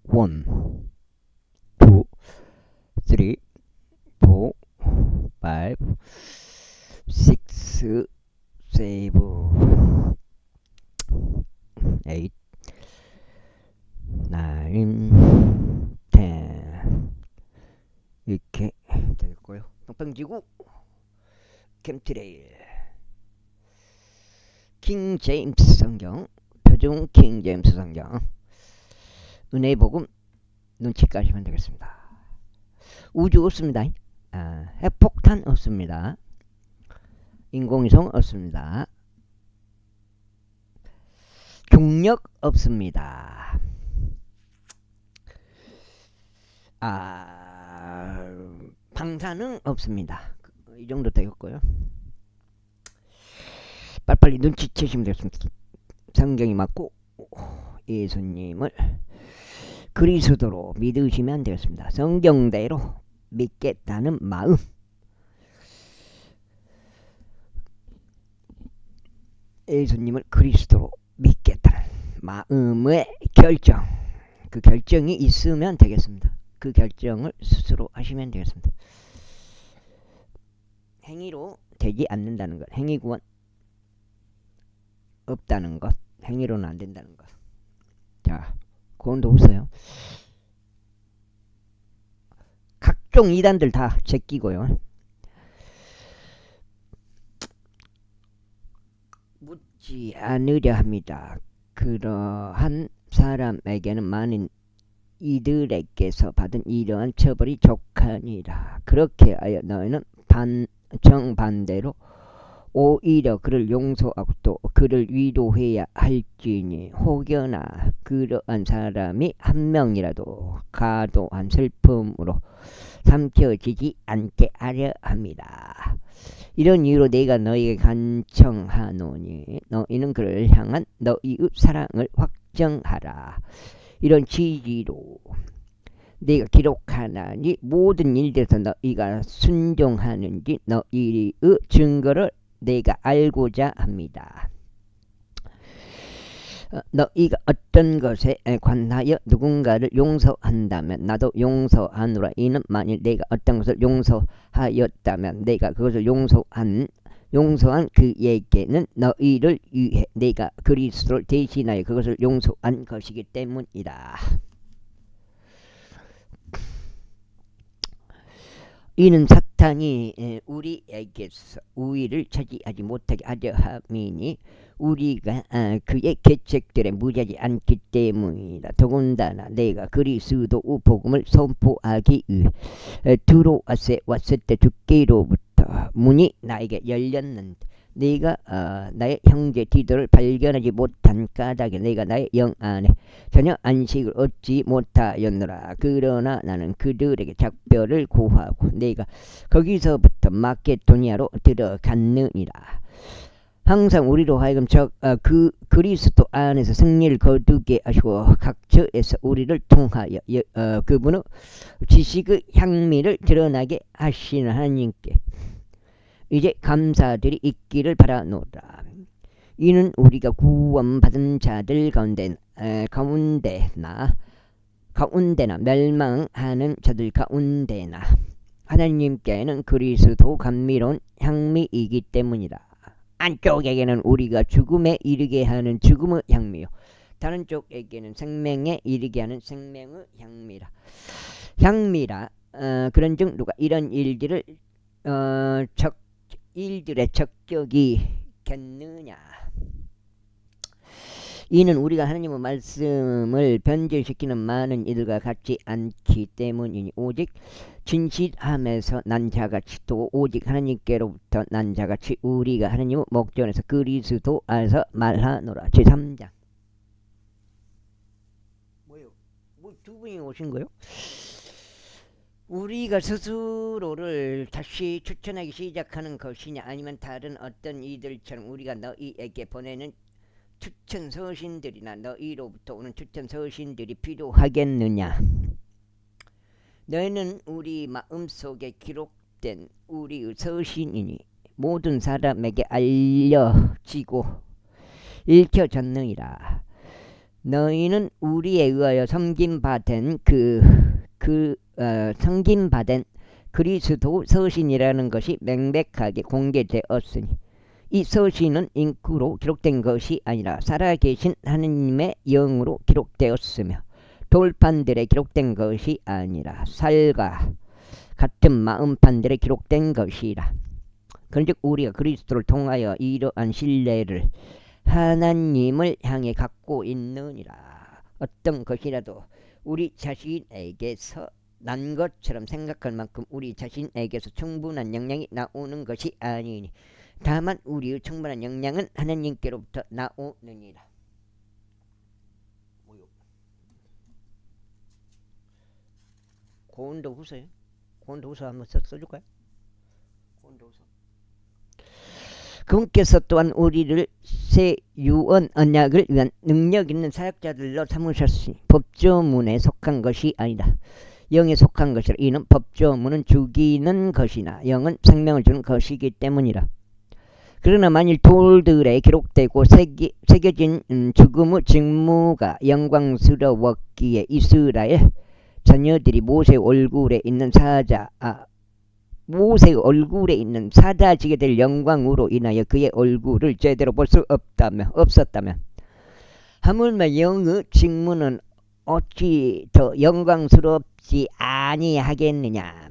1, 2, 3, 4, 5, 6, 7, 8, 9, 10 이렇게 되겠고요. 똥방지구 캠트레일 킹 제임스 성경, 표준 킹 제임스 성경, 은혜의 복음 눈치 까시면 되겠습니다. 우주 없습니다. 핵폭탄 없습니다. 인공위성 없습니다. 중력 없습니다. 방사능 없습니다. 이 정도 되겠고요. 빨리빨리 눈치채시면 되겠습니다. 성경이 맞고 예수님을 그리스도로 믿으시면 되겠습니다. 성경대로 믿겠다는 마음, 예수님을 그리스도로 믿겠다는 마음의 결정, 그 결정이 있으면 되겠습니다. 그 결정을 스스로 하시면 되겠습니다. 행위로 되지 않는다는 것, 행위 구원 없다는 것, 행위로는 안 된다는 것. 자, 구원도 없어요. 각종 이단들 다 제끼고요. 묻지 않으려 합니다. 그러한 사람에게는 많은 이들에게서 받은 이러한 처벌이 족하니라. 그렇게 하여 너희는 정반대로 오히려 그를 용서하고 또 그를 위로해야 할지니, 혹여나 그러한 사람이 한 명이라도 과도한 슬픔으로 삼켜지지 않게 하려 합니다. 이런 이유로 내가 너희에게 간청하노니 너희는 그를 향한 너희의 사랑을 확정하라. 이런 취지로 내가 기록하나니 모든 일들에서 너희가 순종하는지 너희의 증거를 내가 알고자 합니다. 너희가 어떤 것에 관하여 누군가를 용서한다면 나도 용서하노라. 이는 만일 내가 어떤 것을 용서하였다면 내가 그것을 용서한 그에게는 너희를 위해 내가 그리스도를 대신하여 그것을 용서한 것이기 때문이다. 이는 사탄이 우리에게서 우위를 차지하지 못하게 하려 함이니 우리가 그의 계책들에 무지하지 않기 때문이다. 더군다나 내가 그리스도의 복음을 선포하기 위해 두로아스에 왔을 때 주께로부터 문이 나에게 열렸는데 네가 나의 형제 디도를 발견하지 못한 까닭에 내가 나의 영 안에 전혀 안식을 얻지 못하였노라. 그러나 나는 그들에게 작별을 고하고 내가 거기서부터 마케도니아로 들어갔느니라. 항상 우리로 하여금 그 그리스도 안에서 승리를 거두게 하시고 각처에서 우리를 통하여 그분의 지식의 향미를 드러나게 하시는 하나님께 이제 감사들이 있기를 바라노라. 이는 우리가 구원받은 자들 가운데나 멸망하는 자들 가운데나 하나님께는 그리스도 감미로운 향미이기 때문이다. 한쪽에게는 우리가 죽음에 이르게 하는 죽음의 향미요, 다른 쪽에게는 생명에 이르게 하는 생명의 향미라. 그런즉 누가 이런 일들의 적격이겠느냐. 이는 우리가 하나님의 말씀을 변질시키는 많은 이들과 같지 않기 때문이니 오직 진실함에서 난 자같이 또 오직 하나님께로부터 난 자같이 우리가 하나님의 목전에서 그리스도 안에서 말하노라. 제3장. 뭐요? 뭐 두 분이 오신 거요? 우리가 스스로를 다시 추천하기 시작하는 것이냐, 아니면 다른 어떤 이들처럼 우리가 너희에게 보내는 추천 서신들이나 너희로부터 오는 추천 서신들이 필요하겠느냐. 너희는 우리 마음속에 기록된 우리의 서신이니 모든 사람에게 알려지고 읽혀졌느니라. 너희는 우리에 의하여 섬김받은 섬김받은 그리스도 서신이라는 것이 명백하게 공개되었으니 이 서신은 잉크로 기록된 것이 아니라 살아계신 하느님의 영으로 기록되었으며 돌판들에 기록된 것이 아니라 살과 같은 마음판들에 기록된 것이라. 그런즉 우리가 그리스도를 통하여 이러한 신뢰를 하나님을 향해 갖고 있느니라. 어떤 것이라도 우리 자신에게서 난 것처럼 생각할 만큼 우리 자신에게서 충분한 영향이 나오는 것이 아니니 다만 우리의 충분한 영향은 하나님께로부터 나오느니라. 고운도후서요? 고운도후서 한번 써줄까요? 고운도후서. 그분께서 또한 우리를 새 유언 언약을 위한 능력 있는 사역자들로 삼으셨으니 법조문에 속한 것이 아니다. 영에 속한 것이라. 이는 법조문은 죽이는 것이나 영은 생명을 주는 것이기 때문이라. 그러나 만일 돌들에 기록되고 새겨진 죽음의 직무가 영광스러웠기에 이스라엘 자녀들이 모세 얼굴에 있는 사자지게 될 영광으로 인하여 그의 얼굴을 제대로 볼 수 없었다면 하물며 영의 직무는 어찌 더 영광스럽지 아니하겠느냐.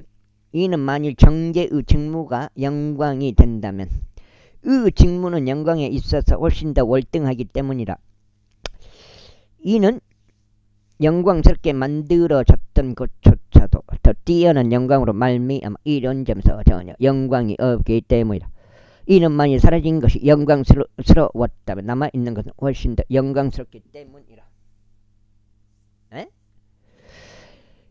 이는 만일 정죄의 직무가 영광이 된다면 그 직무는 영광에 있어서 훨씬 더 월등하기 때문이라. 이는 영광스럽게 만들어졌던 것조차도 더 뛰어난 영광으로 말미암아 이런 점에서 전혀 영광이 없기 때문이라. 이는 만일 사라진 것이 영광스러웠다면 남아있는 것은 훨씬 더 영광스럽기 때문이라.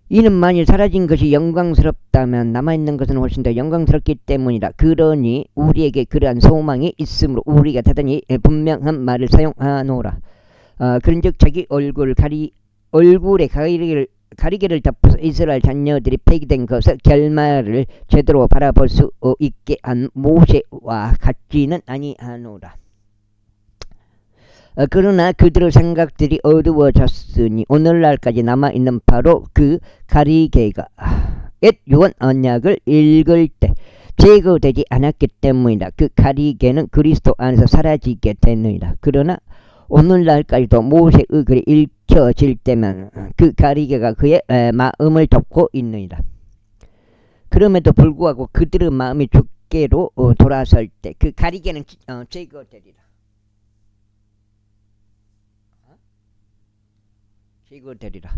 이는 만일 사라진 것이 영광스럽다면 남아있는 것은 훨씬 더 영광스럽기 때문이라. 그러니 우리에게 그러한 소망이 있으므로 우리가 대단히 분명한 말을 사용하노라. 그런즉 자기 얼굴에 가리개를 덮어서 이스라엘 자녀들이 폐기된 것을 결말을 제대로 바라볼 수 있게 한 모세와 같지는 아니하노라. 그러나 그들의 생각들이 어두워졌으니 오늘날까지 남아있는 바로 그 가리개가 옛 유언 언약을 읽을 때 제거되지 않았기 때문이다. 그 가리개는 그리스도 안에서 사라지게 되느니라. 그러나 오늘날까지도 모세의 글이 읽혀질 때면 그 가리개가 그의 마음을 덮고 있느니라. 그럼에도 불구하고 그들의 마음이 주께로 돌아설 때 그 가리개는 제거되리라. 제거되리라.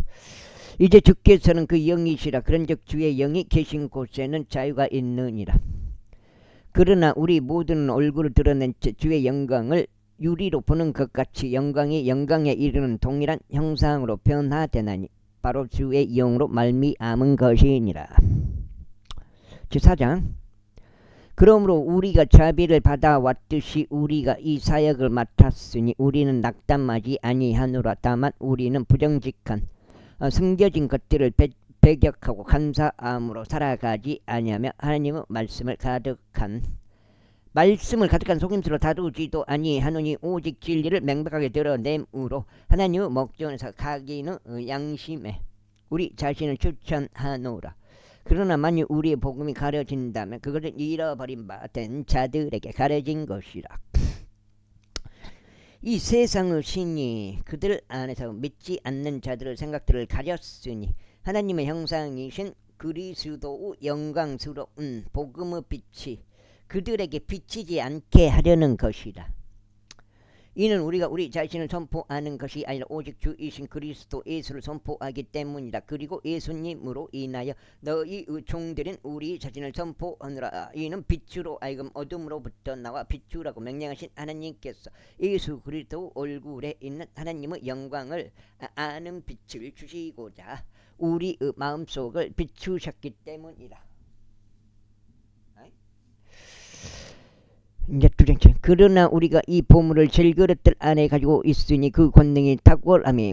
이제 주께서는 그 영이시라. 그런즉 주의 영이 계신 곳에는 자유가 있느니라. 그러나 우리 모두는 얼굴을 드러낸 채 주의 영광을 유리로 보는 것 같이 영광이 영광에 이르는 동일한 형상으로 변화되나니 바로 주의 영으로 말미암은 것이니라. 제4장. 그러므로 우리가 자비를 받아왔듯이 우리가 이 사역을 맡았으니 우리는 낙담하지 아니하노라. 다만 우리는 부정직한 숨겨진 것들을 배격하고 감사함으로 살아가지 아니하며 하나님의 말씀을 가득한 속임수로 다루지도 아니하노니 오직 진리를 명백하게 드러냄으로 하나님의 목전에서 각인의 양심에 우리 자신을 추천하노라. 그러나 만일 우리의 복음이 가려진다면 그것은 잃어버린 바 된 자들에게 가려진 것이라. 이 세상의 신이 그들 안에서 믿지 않는 자들의 생각들을 가렸으니 하나님의 형상이신 그리스도의 영광스러운 복음의 빛이 그들에게 비치지 않게 하려는 것이라. 이는 우리가 우리 자신을 선포하는 것이 아니라 오직 주이신 그리스도 예수를 선포하기 때문이다. 그리고 예수님으로 인하여 너희의 종들인 우리 자신을 선포하느라. 이는 빛으로 하여금 어둠으로부터 나와 비추라고 명령하신 하나님께서 예수 그리스도 얼굴에 있는 하나님의 영광을 아는 빛을 주시고자 우리의 마음속을 비추셨기 때문이라. 이제 두장째. 그러나 우리가 이 보물을 질그릇들 안에 가지고 있으니 그 권능을 탁월함이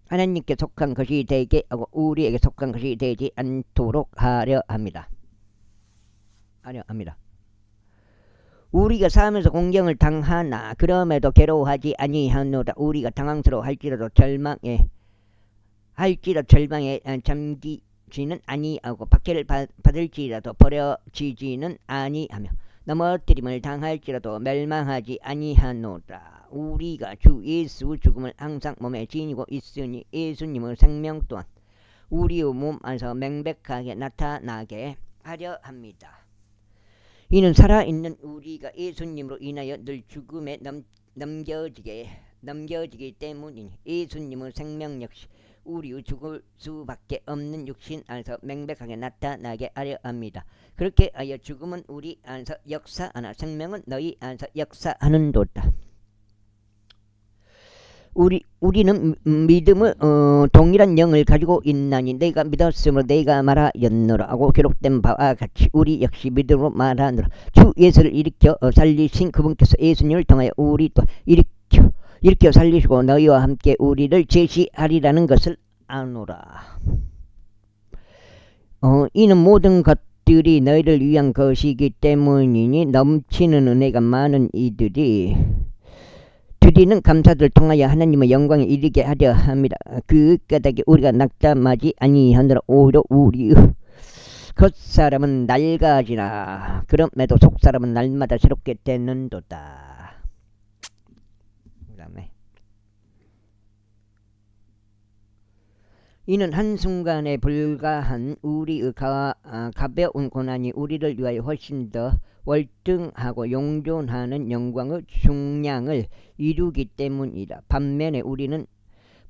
하나님께 속한 것이 되게 하고 우리에게 속한 것이 되지 않도록 하려 합니다. 우리가 살면서 공경을 당하나 그럼에도 괴로워하지 아니하노라. 우리가 당황스러워할지라도 절망에 잠기지는 아니하고 박해를 받을지라도 버려지지는 아니하며 넘어뜨림을 당할지라도 멸망하지 아니하노라. 우리가 주 예수 죽음을 항상 몸에 지니고 있으니 예수님의 생명 또한 우리의 몸 안에서 명백하게 나타나게 하려 합니다. 이는 살아있는 우리가 예수님으로 인하여 늘 죽음에 넘겨지기 때문이니 예수님의 생명 역시 우리의 죽을 수밖에 없는 육신 안에서 명백하게 나타나게 하려 합니다. 그렇게 하여 죽음은 우리 안에서 역사하나 생명은 너희 안에서 역사하는도다. 우리는 믿음을 동일한 영을 가지고 있나니 내가 믿었으므로 내가 말하였노라 하고 기록된 바와 같이 우리 역시 믿음으로 말하노라. 주 예수를 일으켜 살리신 그분께서 예수님을 통하여 우리 또 일으켜 살리시고 너희와 함께 우리를 제시하리라는 것을 아노라. 이는 모든 것들이 너희를 위한 것이기 때문이니 넘치는 은혜가 많은 이들이 드리는 감사들을 통하여 하나님의 영광에 이르게 하려 합니다. 그 까닭에 우리가 낙담하지 아니하노라. 오히려 우리의 겉사람은 낡아지나 그럼에도 속사람은 날마다 새롭게 되는도다. 그 다음에 이는 한순간에 불과한 우리의 가벼운 고난이 우리를 위하여 훨씬 더 월등하고 용존하는 영광의 중량을 이루기 때문이다. 반면에 우리는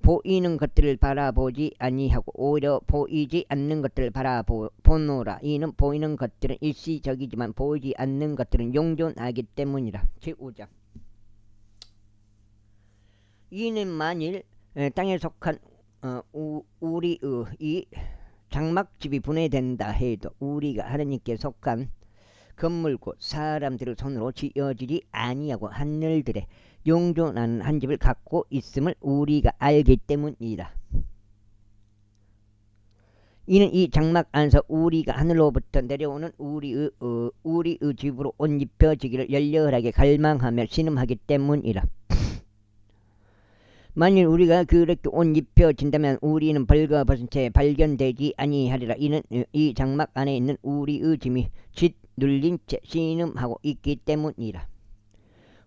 보이는 것들을 바라보지 아니하고 오히려 보이지 않는 것들을 바라보노라. 이는 보이는 것들은 일시적이지만 보이지 않는 것들은 용존하기 때문이다. 제5장. 이는 만일 땅에 속한 우리의 이 장막집이 분해된다 해도 우리가 하나님께 속한 건물 곧 사람들의 손으로 지어지지 아니하고 하늘들에 용존하는 한 집을 갖고 있음을 우리가 알기 때문이다. 이는 이 장막 안에서 우리가 하늘로부터 내려오는 우리의 집으로 옷 입혀지기를 열렬하게 갈망하며 신음하기 때문이다. 만일 우리가 그렇게 옷 입혀진다면 우리는 벌거벗은 채 발견되지 아니하리라. 이는 이 장막 안에 있는 우리의 짐이 짓눌린 채 신음하고 있기 때문이라.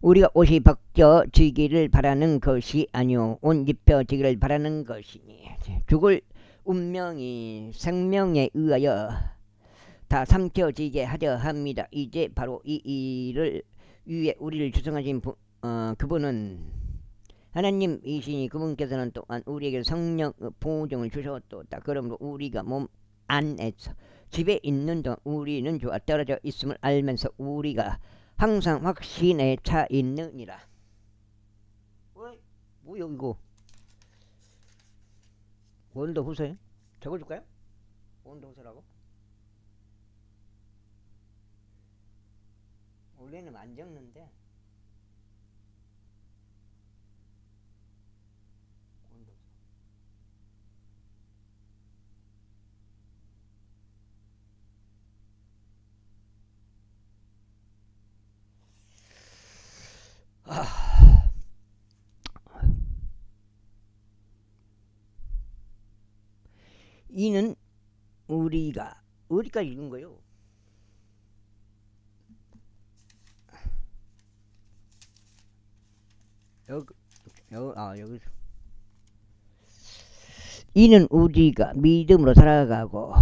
우리가 옷이 벗겨지기를 바라는 것이 아니오 옷 입혀지기를 바라는 것이니 죽을 운명이 생명에 의하여 다 삼켜지게 하려 합니다. 이제 바로 이 일을 위해 우리를 주성하신 그분은 하나님이시니 그분께서는 또한 우리에게 성령 보증을 주셨도다. 그러므로 우리가 몸 안에서 집에 있는 동안 우리는 주와 떨어져 있음을 알면서 우리가 항상 확신에 차 있느니라. 뭐야 이거? 오늘도 후서요? 적어줄까요? 오늘도 후서라고? 원래는 안 적는데 이는 우리가 어디까지 읽은 거요? 여기 이는 우리가 믿음으로 살아가고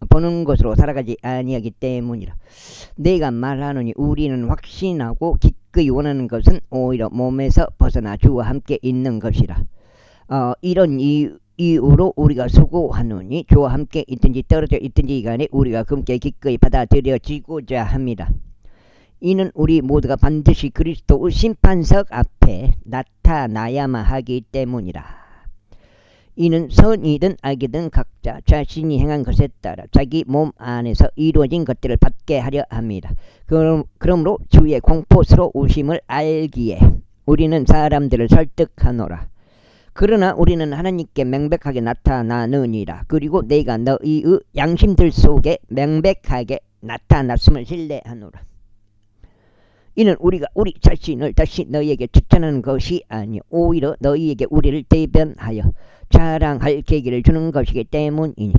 보는 것으로 살아가지 아니하기 때문이라. 내가 말하노니 우리는 확신하고 기꺼이 원하는 것은 오히려 몸에서 벗어나 주와 함께 있는 것이라. 이런 이유로 우리가 수고하노니 주와 함께 있든지 떨어져 있든지 간에 우리가 함께 기꺼이 받아들여지고자 합니다. 이는 우리 모두가 반드시 그리스도의 심판석 앞에 나타나야만 하기 때문이라. 이는 선이든 악이든 각자 자신이 행한 것에 따라 자기 몸 안에서 이루어진 것들을 받게 하려 합니다. 그러므로 주의 공포스러우심을 알기에 우리는 사람들을 설득하노라. 그러나 우리는 하나님께 명백하게 나타나느니라. 그리고 내가 너희의 양심들 속에 명백하게 나타났음을 신뢰하노라. 이는 우리가 우리 자신을 다시 너희에게 추천하는 것이 아니요 오히려 너희에게 우리를 대변하여 자랑할 계기를 주는 것이기 때문이니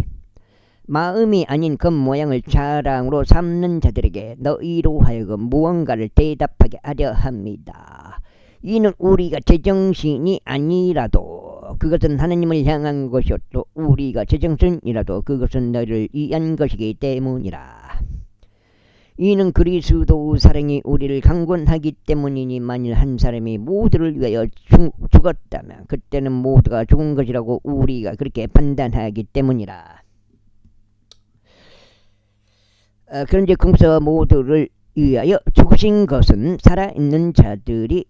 마음이 아닌 겉모양을 자랑으로 삼는 자들에게 너희로 하여금 무언가를 대답하게 하려 합니다. 이는 우리가 제정신이 아니라도 그것은 하나님을 향한 것이었고 우리가 제정신이라도 그것은 너희를 위한 것이기 때문이라. 이는 그리스도 사랑이 우리를 강권하기 때문이니 만일 한 사람이 모두를 위하여 죽었다면 그때는 모두가 죽은 것이라고 우리가 그렇게 판단하기 때문이라. 그런데 거기서 모두를 위하여 죽으신 것은 살아있는 자들이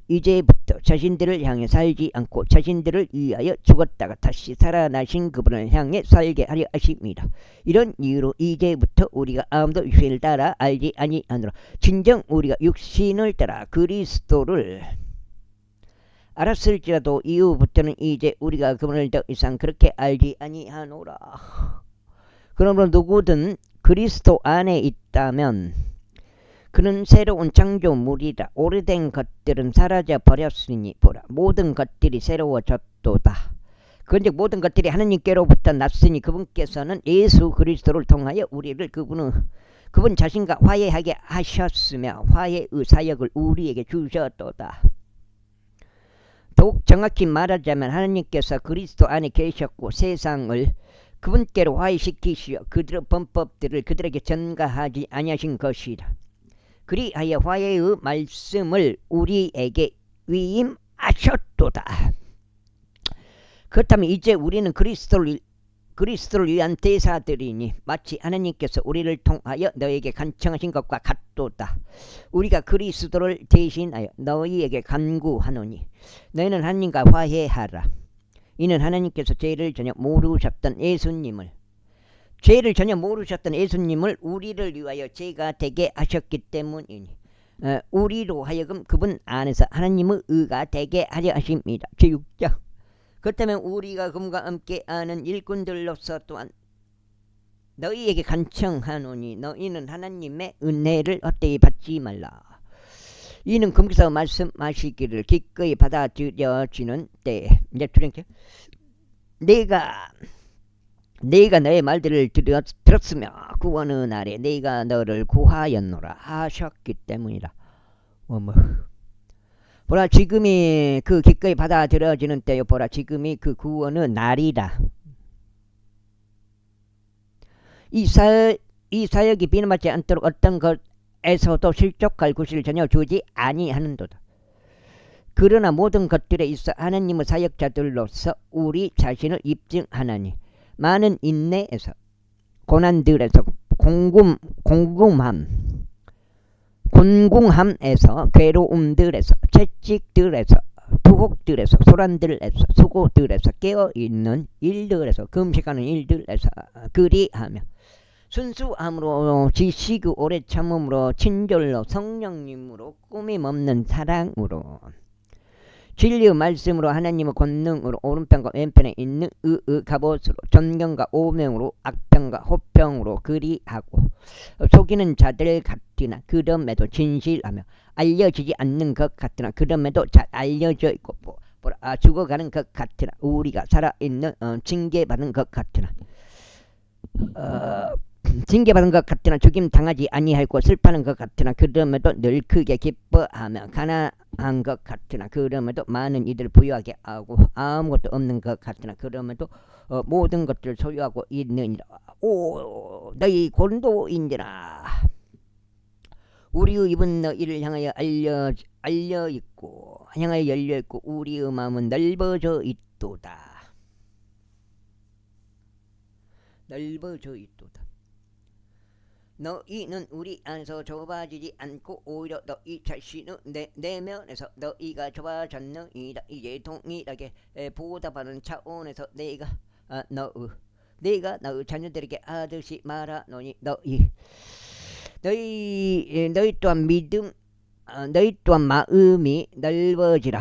이제부터 자신들을 향해 살지 않고 자신들을 위하여 죽었다가 다시 살아나신 그분을 향해 살게 하려 하십니다. 이런 이유로 이제부터 우리가 아무도 육신을 따라 알지 아니하노라. 진정 우리가 육신을 따라 그리스도를 알았을지라도 이후부터는 이제 우리가 그분을 더 이상 그렇게 알지 아니하노라. 그러므로 누구든 그리스도 안에 있다면 그는 새로운 창조물이라. 오래된 것들은 사라져 버렸으니 보라 모든 것들이 새로워졌도다. 그런즉 모든 것들이 하나님께로부터 났으니 그분께서는 예수 그리스도를 통하여 우리를 그분 자신과 화해하게 하셨으며 화해의 사역을 우리에게 주셨도다. 더욱 정확히 말하자면 하나님께서 그리스도 안에 계셨고 세상을 그분께로 화해시키시어 그들의 범법들을 그들에게 전가하지 아니하신 것이라. 그리하여 화해의 말씀을 우리에게 위임하셨도다. 그렇다면 이제 우리는 그리스도를 위한 대사들이니 마치 하나님께서 우리를 통하여 너에게 간청하신 것과 같도다. 우리가 그리스도를 대신하여 너희에게 간구하노니 너희는 하나님과 화해하라. 이는 하나님께서 죄를 전혀 모르셨던 예수님을 우리를 위하여 죄가 되게 하셨기 때문이니 우리로 하여금 그분 안에서 하나님의 의가 되게 하려 하십니다. 제6장 그렇다면 우리가 그분과 함께 하는 일꾼들로서 또한 너희에게 간청하노니 너희는 하나님의 은혜를 헛되이 받지 말라. 이는 금기서 말씀하시기를 기꺼이 받아들여지는 때에 이제 주랭께 내가 너의 말들을 들었으며 구원의 날에 내가 너를 구하였노라 하셨기 때문이라. 보라 지금이 그 기꺼이 받아들여지는 때요. 보라 지금이 그 구원의 날이라. 이 사역이 비난받지 않도록 어떤 것에서도 실족할 구실을 전혀 주지 아니하는도다. 그러나 모든 것들에 있어 하나님의 사역자들로서 우리 자신을 입증하나니 많은 인내에서 고난들에서 곤궁함에서 괴로움들에서 채찍들에서 부혹들에서 소란들에서 수고들에서 깨어있는 일들에서 금식하는 일들에서 그리하며 순수함으로 지식의 오래 참음으로 친절로 성령님으로 꾸밈없는 사랑으로 진리의 말씀으로 하나님의 권능으로 오른편과 왼편에 있는 의의 갑옷으로 존경과 오명으로 악평과 호평으로 그리하고 속이는 자들 같으나 그럼에도 진실하며 알려지지 않는 것 같으나 그럼에도 잘 알려져 있고 죽어가는 것 같으나 우리가 살아있는 징계받은 것 같으나 징계받은 것 같으나 죽임 당하지 아니하고 슬퍼하는 것 같으나 그럼에도 늘 크게 기뻐하며 가난한 것 같으나 그럼에도 많은 이들을 부유하게 하고 아무것도 없는 것 같으나 그럼에도 모든 것들을 소유하고 있느니라. 오 너희 고린도인들아 우리의 입은 너희를 향하여 알려 있고 향하여 열려 있고 우리의 마음은 넓어져 있도다. 넓어져 있도다. 너희는 우리 안에서 좁아지지 않고 오히려 너희 자신의 내면에서 너희가 좁아졌느니라. 이제 동일하게 보답하는 차원에서 내가 너희 자녀들에게 하듯이 말하노니 너희 또한 너희 또한 마음이 넓어지라.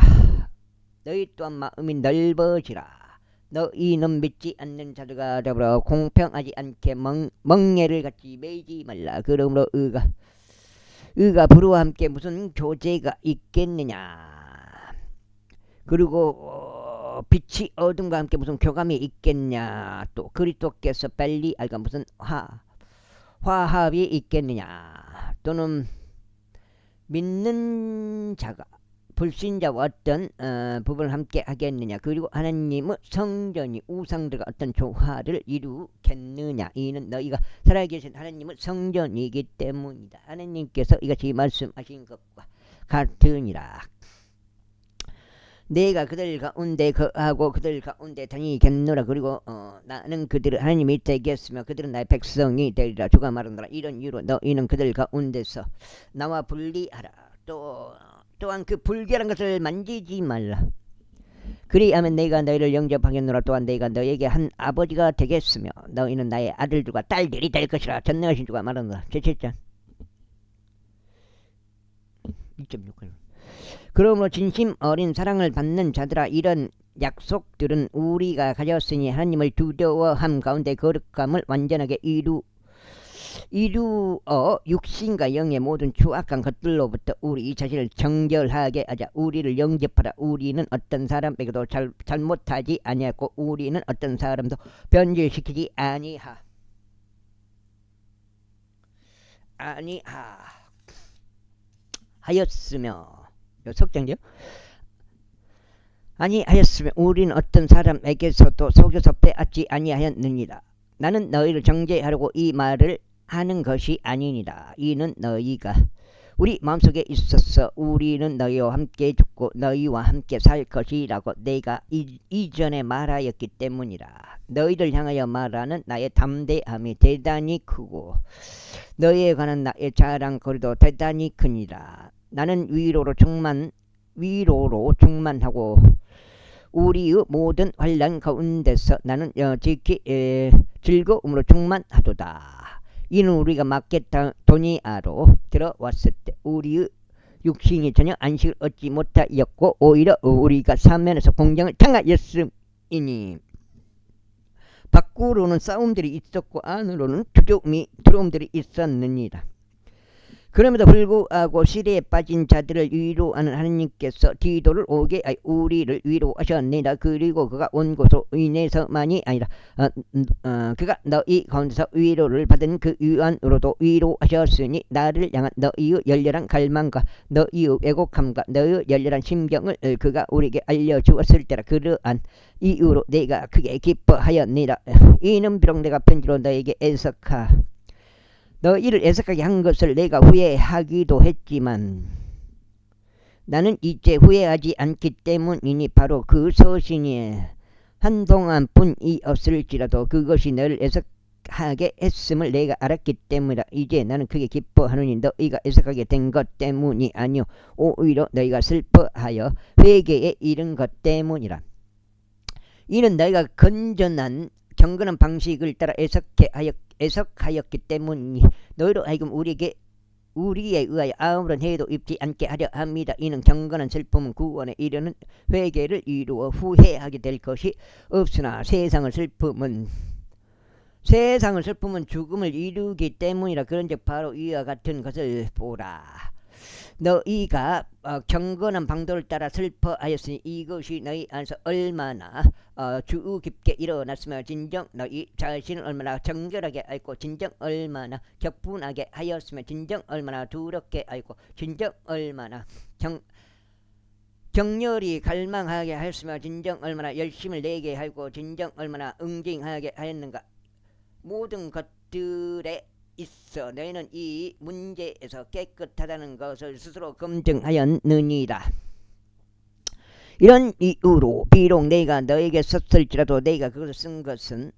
너희는 믿지 않는 자들과 더불어 공평하지 않게 멍에를 같이 매지 말라. 그러므로 의가 불우와 함께 무슨 교제가 있겠느냐. 그리고 빛이 어둠과 함께 무슨 교감이 있겠냐. 또 그리스도께서 빨리 알가 무슨 화합이 있겠느냐. 또는 믿는 자가 불신자와 어떤 부분을 함께 하겠느냐. 그리고 하나님의 성전이 우상들과 어떤 조화를 이루겠느냐. 이는 너희가 살아계신 하나님의 성전이기 때문이다. 하나님께서 이같이 말씀하신 것과 같으니라. 내가 그들 가운데 거하고 그들 가운데 다니겠노라. 그리고 나는 그들을 하나님이 되겠으며 그들은 나의 백성이 되리라. 주가 말하노라. 이런 이유로 너희는 그들 가운데서 나와 분리하라. 또한 그 불결한 것을 만지지 말라. 그리하면 내가 너희를 영접하겠노라. 또한 내가 너희에게 한 아버지가 되겠으며 너희는 나의 아들들과 딸들이 될 것이라. 전능하신 주가 말하노라. 제7장 2.6. 그러므로 진심 어린 사랑을 받는 자들아, 이런 약속들은 우리가 가졌으니 하나님을 두려워함 가운데 거룩함을 완전하게 이루어 육신과 영의 모든 추악한 것들로부터 우리 자신을 정결하게 하자. 우리를 영접하라. 우리는 어떤 사람에게도 잘못하지 아니하고 우리는 어떤 사람도 변질시키지 하였으며 석장죠. 아니하였으며 우리는 어떤 사람에게서도 속여서 빼앗지 아니하였느니라. 나는 너희를 정죄하려고 이 말을 하는 것이 아니니라. 이는 너희가 우리 마음속에 있었어 우리는 너희와 함께 죽고 너희와 함께 살 것이라고 내가 이전에 말하였기 때문이라. 너희를 향하여 말하는 나의 담대함이 대단히 크고 너희에 관한 나의 자랑거리도 대단히 크니라. 나는 위로로 충만하고 우리의 모든 환난 가운데서 나는 지키 즐거움으로 충만하도다. 이는 우리가 마게도니아로 들어왔을 때 우리의 육신이 전혀 안식을 얻지 못하였고 오히려 우리가 사면에서 공경을 당하였음이니 밖으로는 싸움들이 있었고 안으로는 두려움들이 있었느니라. 그럼에도 불구하고 시대에 빠진 자들을 위로하는 하나님께서 디도를 오게 하여 우리를 위로하셨느니라. 그리고 그가 온 곳으로 인해서만이 아니라 그가 너희 가운데서 위로를 받은 그 위안으로도 위로하셨으니 나를 향한 너희의 열렬한 갈망과 너희의 왜곡함과 너희의 열렬한 심경을 그가 우리에게 알려주었을 때라. 그러한 이유로 내가 크게 기뻐하였느니라. 이는 비록 내가 편지로 너희에게 너희를 애석하게 한 것을 내가 후회하기도 했지만 나는 이제 후회하지 않기 때문이니 바로 그 서신이 한동안뿐이었을지라도 그것이 너를 애석하게 했음을 내가 알았기 때문이라. 이제 나는 크게 기뻐하노니 너희가 애석하게 된 것 때문이 아니요 오히려 너희가 슬퍼하여 회개에 이른 것 때문이라. 이는 너희가 경건한 방식을 따라 애석하였기 때문이니 너희로 하여금 우리에 의하여 아무런 해도 입지 않게 하려 합니다. 이는 경건한 슬픔은 구원에 이르는 회개를 이루어 후회하게 될 것이 없으나 세상을 슬픔은 죽음을 이루기 때문이라. 그런즉 바로 이와 같은 것을 보라. 너희가 경건한 방도를 따라 슬퍼하였으니 이것이 너희 안에서 얼마나 주 깊게 일어났으며 진정 너희 자신을 얼마나 정결하게 알고 진정 얼마나 격분하게 하였으며 진정 얼마나 두렵게 알고 진정 얼마나 격렬히 갈망하게 하였으며 진정 얼마나 열심을 내게 하고 진정 얼마나 응징하게 하였는가. 모든 것들에 있어 너희는 이 문제에서 깨끗하다는 것을 스스로 검증하였느니라. 이런 이유로 비록 내가 너에게 썼을지라도 내가 그것을 쓴 것은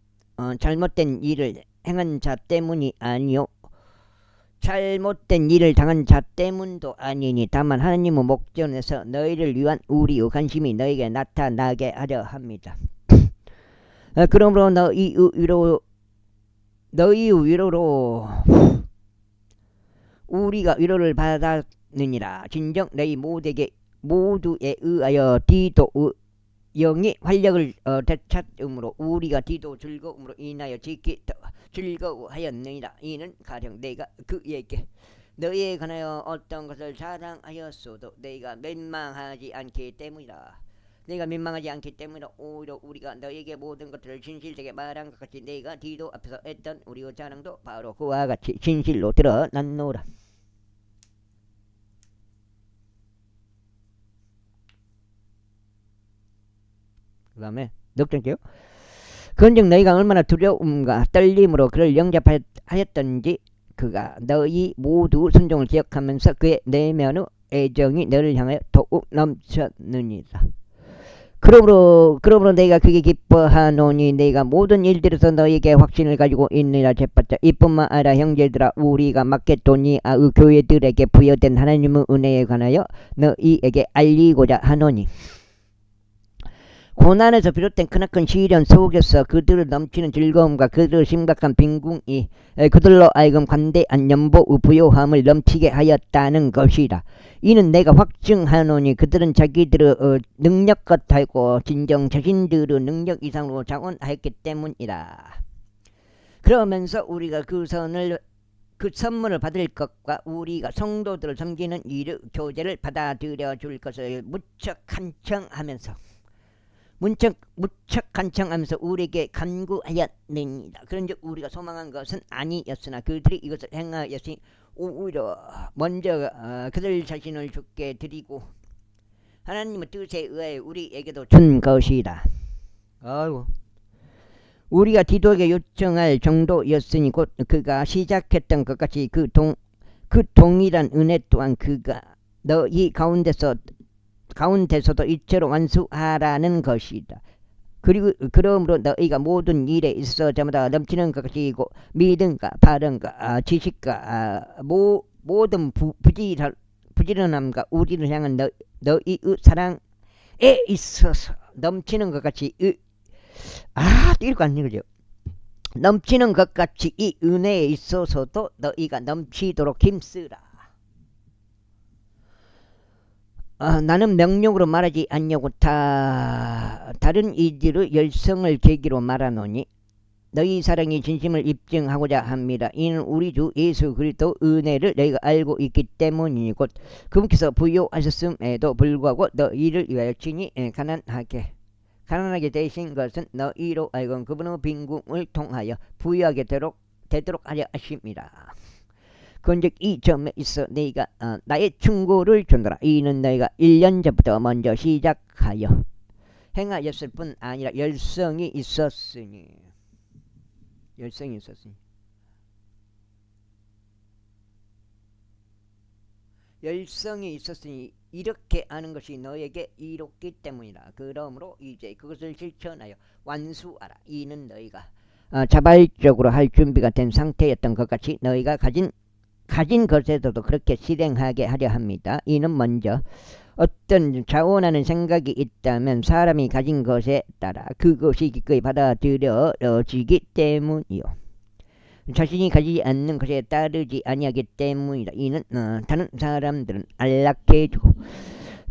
잘못된 일을 행한 자 때문이 아니요 잘못된 일을 당한 자 때문도 아니니 다만 하나님의 목전에서 너희를 위한 우리의 관심이 너에게 나타나게 하려 합니다. 그러므로 너희의 위로로 우리가 위로를 받았느니라. 진정 너희 모두에 의하여 디도의 영이 활력을 되찾음으로 우리가 디도 즐거움으로 인하여 지키 즐거워하였느니라. 이는 가령 내가 그에게 너희에 관하여 어떤 것을 자랑하였어도 너희가 멸망하지 않기 때문이다. 너희가 민망하지 않기 때문에 오히려 우리가 너희에게 모든 것들을 진실되게 말한 것 같이 너희가 디도 앞에서 했던 우리의 자랑도 바로 그와 같이 진실로 드러났노라. 그 다음에 넉정째요. 그런즉 너희가 얼마나 두려움과 떨림으로 그를 영접하였던지 그가 너희 모두 순종을 기억하면서 그의 내면의 애정이 너를 향하여 더욱 넘쳤느니라. 그러므로 내가 그게 기뻐하노니 내가 모든 일들에서 너에게 확신을 가지고 있느라 재빠져 이뿐만 아니라 형제들아 우리가 마케도니아의 교회들에게 부여된 하나님의 은혜에 관하여 너희에게 알리고자 하노니 고난에서 비롯된 크나큰 시련 속에서 그들을 넘치는 즐거움과 그들의 심각한 빈궁이 그들로 하여금 관대한 연보의 부요함을 넘치게 하였다는 것이라. 이는 내가 확증하노니 그들은 자기들의 능력 같았고 진정 자신들의 능력 이상으로 자원하였기 때문이라. 그러면서 우리가 그 선물을 받을 것과 우리가 성도들을 섬기는 일의 교제를 받아들여 줄 것을 무척 간청하면서 우리에게 간구하였느니라. 그런즉 우리가 소망한 것은 아니었으나 그들이 이것을 행하였으니 오히려 먼저 그들 자신을 주께 드리고 하나님의 뜻에 의해 우리에게도 준 것이다. 아이고. 우리가 디도에게 요청할 정도였으니 곧 그가 시작했던 것 같이 그 동일한 은혜 또한 그가 너희 가운데서도 이처럼 완수하라는 것이다. 그러므로 너희가 모든 일에 있어 저마다 넘치는 것 같이 믿음과 바른과 지식과 모든 부지런함과 우리를 향한 너희의 사랑에 있어서 넘치는 것 같이 읽고 안 읽어요. 넘치는 것 같이 이 은혜에 있어서도 너희가 넘치도록 힘쓰라. 나는 명령으로 말하지 않냐고 다른 이들의 열성을 계기로 말하노니 너희 사랑이 진심을 입증하고자 합니다. 이는 우리 주 예수 그리스도 은혜를 너희가 알고 있기 때문이니 곧 그분께서 부요하셨음에도 불구하고 너희를 위하여 친히 가난하게 되신 것은 너희로 하여금 그분의 빈궁을 통하여 부유하게 되도록 하려 하십니다. 그런즉 이 점에 있어 너희가 나의 충고를 준다라. 이는 너희가 1년 전부터 먼저 시작하여 행하였을 뿐 아니라 열성이 있었으니 이렇게 하는 것이 너에게 이롭기 때문이라. 그러므로 이제 그것을 실천하여 완수하라. 이는 너희가 자발적으로 할 준비가 된 상태였던 것 같이 너희가 가진 것에서도 그렇게 실행하게 하려 합니다. 이는 먼저 어떤 자원하는 생각이 있다면 사람이 가진 것에 따라 그것이 기꺼이 받아들여지기 때문이요. 자신이 가지지 않는 것에 따르지 아니하기 때문이다. 이는 다른 사람들은 안락해지고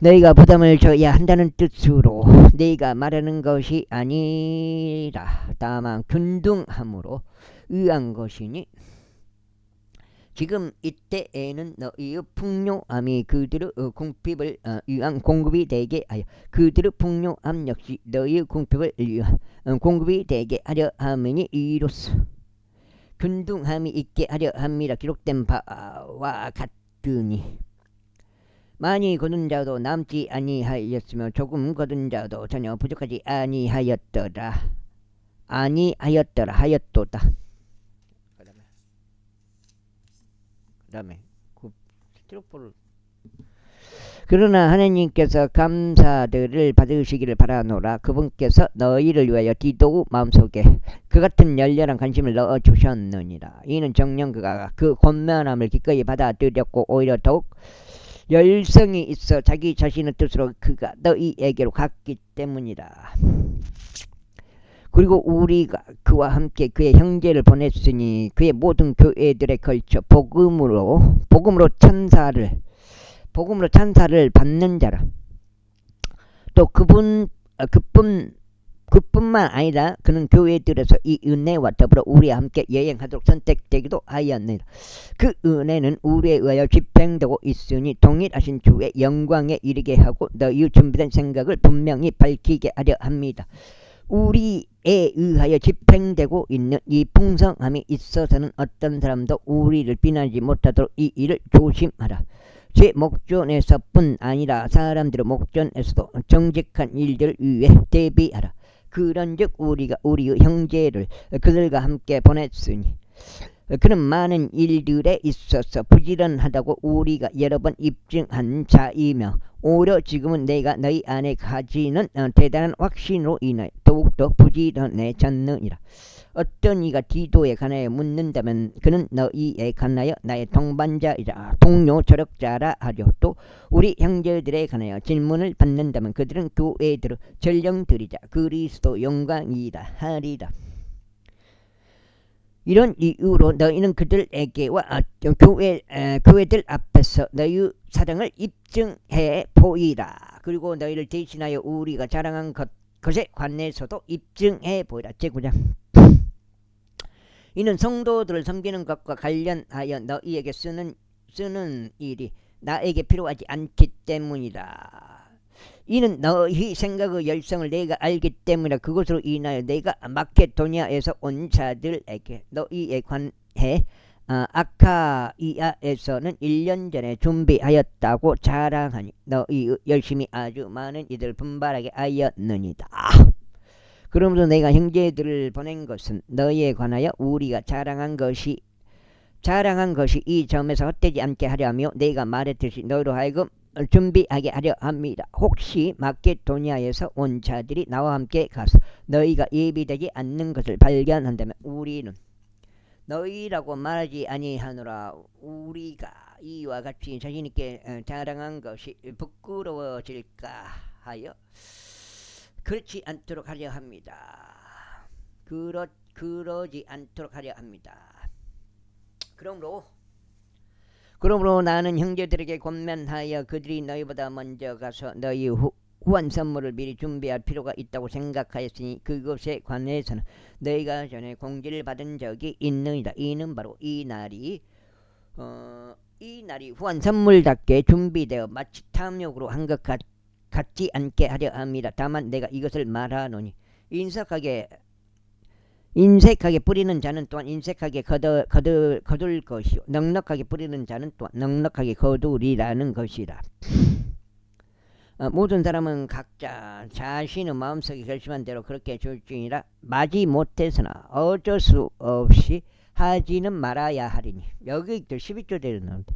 너희가 부담을 져야 한다는 뜻으로 너희가 말하는 것이 아니라 다만 균등함으로 의한 것이니 지금 이때에는 너희의 풍요함이 그들의 궁핍을 위한 공급이 되게 하여 그들의 풍요함 역시 너희의 궁핍을 위한 공급이 되게 하려 함이니 이로써 균등함이 있게 하려 함이라. 기록된 바와 같으니 많이 거둔 자도 남지 아니하였으며 조금 거둔 자도 전혀 부족하지 아니하였도다. 그다음에 스티로폴을 그러나 하나님께서 감사들을 받으시기를 바라노라. 그분께서 너희를 위하여 디도의 마음속에 그 같은 열렬한 관심을 넣어주셨느니라. 이는 정녕 그가 그 권면함을 기꺼이 받아들였고 오히려 더욱 열성이 있어 자기 자신의 뜻으로 그가 너희에게로 갔기 때문이라. 그리고 우리가 그와 함께 그의 형제를 보냈으니 그의 모든 교회들에 걸쳐 복음으로 찬사를 받는 자라. 또 그뿐 그뿐만 아니라 그는 교회들에서 이 은혜와 더불어 우리와 함께 여행하도록 선택되기도 하였느니라. 그 은혜는 우리에 의하여 집행되고 있으니 동일하신 주의 영광에 이르게 하고 너희 준비된 생각을 분명히 밝히게 하려 합니다. 우리에 의하여 집행되고 있는 이 풍성함이 있어서는 어떤 사람도 우리를 비난하지 못하도록 이 일을 조심하라. 제 목전에서뿐 아니라 사람들의 목전에서도 정직한 일들을 위해 대비하라. 그런즉 우리가 우리의 형제를 그들과 함께 보냈으니 그는 많은 일들에 있어서 부지런하다고 우리가 여러 번 입증한 자이며 오히려 지금은 내가 너희 안에 가지는 대단한 확신으로 인하여 더욱더 부지런해졌느니라. 어떤 이가 디도에 관하여 묻는다면 그는 너희에 관하여 나의 동반자이자 동료 저력자라 하려. 또 우리 형제들에 관하여 질문을 받는다면 그들은 교회들을 전령드리자 그리스도 영광이라 하리라. 이런 이유로 너희는 그들에게와 교회들 앞에서 너희 사랑을 입증해 보이라. 그리고 너희를 대신하여 우리가 자랑한 것에 관해서도 입증해 보이라. 제9장. 이는 성도들을 섬기는 것과 관련하여 너희에게 쓰는 일이 나에게 필요하지 않기 때문이라. 이는 너희 생각의 열성을 내가 알기 때문이라. 그것으로 인하여 내가 마케도니아에서 온 자들에게 너희에 관해 아카이아에서는 1년 전에 준비하였다고 자랑하니 너희 열심히 아주 많은 이들을 분발하게 하였느니라. 그러므로 내가 형제들을 보낸 것은 너희에 관하여 우리가 자랑한 것이 이 점에서 헛되지 않게 하려 하며 내가 말했듯이 너희로 하여금 준비하게 하려 합니다. 혹시 마케도니아에서 온 자들이 나와 함께 가서 너희가 예비되지 않는 것을 발견한다면 우리는 너희라고 말하지 아니하노라. 우리가 이와 같이 자신있게 자랑한 것이 부끄러워질까 하여 그렇지 않도록 하려 합니다. 그러지 않도록 하려 합니다. 그러므로 나는 형제들에게 권면하여 그들이 너희보다 먼저 가서 너희 후한 선물을 미리 준비할 필요가 있다고 생각하였으니 그것에 관해서는 너희가 전에 공지를 받은 적이 있느니라. 이는 바로 이 날이 후한 선물답게 준비되어 마치 탐욕으로 한 것 같지 않게 하려 합니다. 다만 내가 이것을 말하노니 인색하게 뿌리는 자는 또한 인색하게 거둘 것이요 넉넉하게 뿌리는 자는 또한 넉넉하게 거두리라는 것이라. 모든 사람은 각자 자신의 마음속에 결심한 대로 그렇게 줄지니라. 마지 못해서나 어쩔 수 없이 하지는 말아야 하리니. 여기 12절대로 나옵니다.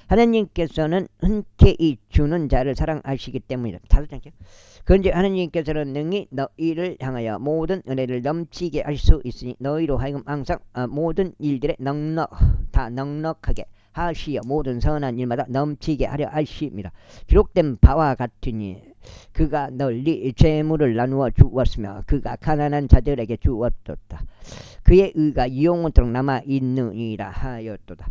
하나님께서는 흔쾌히 주는 자를 사랑하시기 때문이다. 5장째. 그런데 하나님께서는 능히 너희를 향하여 모든 은혜를 넘치게 할 수 있으니 너희로 하여금 항상 모든 일들에 넉넉하게 하시어 모든 선한 일마다 넘치게 하려 하심이라. 기록된 바와 같으니 그가 널리 재물을 나누어 주었으며 그가 가난한 자들에게 주었도다. 그의 의가 영원토록 남아있느니라 하였도다.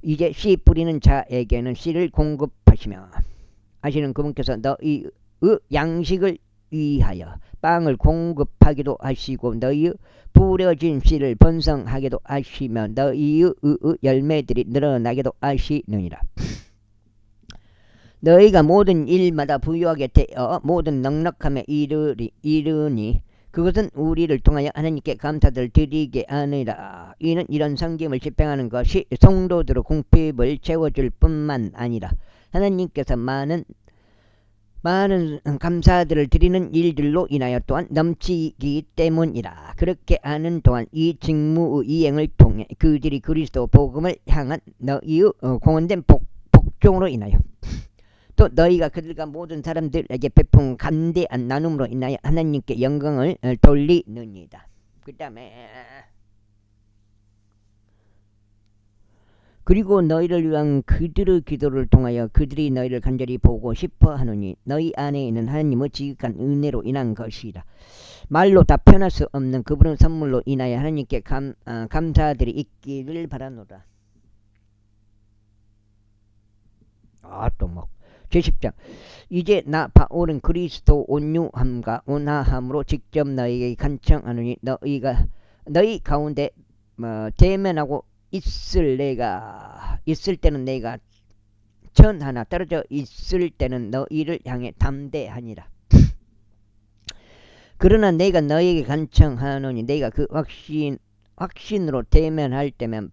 이제 씨 뿌리는 자에게는 씨를 공급하시며 하시는 그분께서 너희의 양식을 위하여 빵을 공급하기도 하시고 너희의 뿌려진 씨를 번성하기도 하시며 너희의 열매들이 늘어나기도 하시느니라. 너희가 모든 일마다 부유하게 되어 모든 넉넉함에 이르니 그것은 우리를 통하여 하나님께 감사를 드리게 하느니라. 이는 이런 성김을 집행하는 것이 성도들의 궁핍을 채워줄 뿐만 아니라 하나님께서 많은 감사들을 드리는 일들로 인하여 또한 넘치기 때문이라. 그렇게 하는 동안 이 직무의 이행을 통해 그들이 그리스도 복음을 향한 너희의 공헌된 복종으로 인하여 또 너희가 그들과 모든 사람들에게 베푼 간대한 나눔으로 인하여 하나님께 영광을 돌리느니라. 그 다음에 그리고 너희를 위한 그들의 기도를 통하여 그들이 너희를 간절히 보고 싶어 하노니 너희 안에 있는 하나님의 지극한 은혜로 인한 것이라. 말로 다 표현할 수 없는 그분의 선물로 인하여 하나님께 감사들이 있기를 바라노라. 또 제10장 이제 나 바울은 그리스도 온유함과 온화함으로 직접 너희에게 간청하노니 너희 가운데 대면하고 있을 때는 내가 천 하나 떨어져 있을 때는 너희를 향해 담대하니라. 그러나 내가 너희에게 간청하노니 내가 그 확신으로 대면할 때면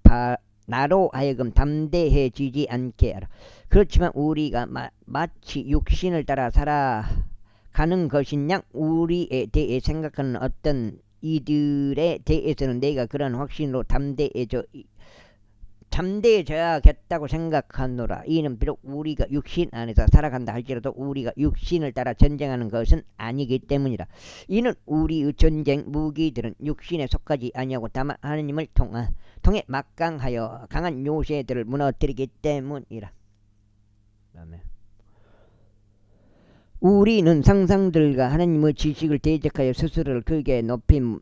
나로 하여금 담대해지지 않게 하라. 그렇지만 우리가 마치 육신을 따라 살아가는 것인 양 우리에 대해 생각하는 어떤 이들에 대해서는 내가 그런 확신으로 담대해져야겠다고 생각하노라. 이는 비록 우리가 육신 안에서 살아간다 할지라도 우리가 육신을 따라 전쟁하는 것은 아니기 때문이라. 이는 우리의 전쟁 무기들은 육신에 속하지 아니하고 다만 하느님을 통해 막강하여 강한 요새들을 무너뜨리기 때문이라. 아멘. 우리는 상상들과 하나님의 지식을 대적하여 스스로를 크게 높인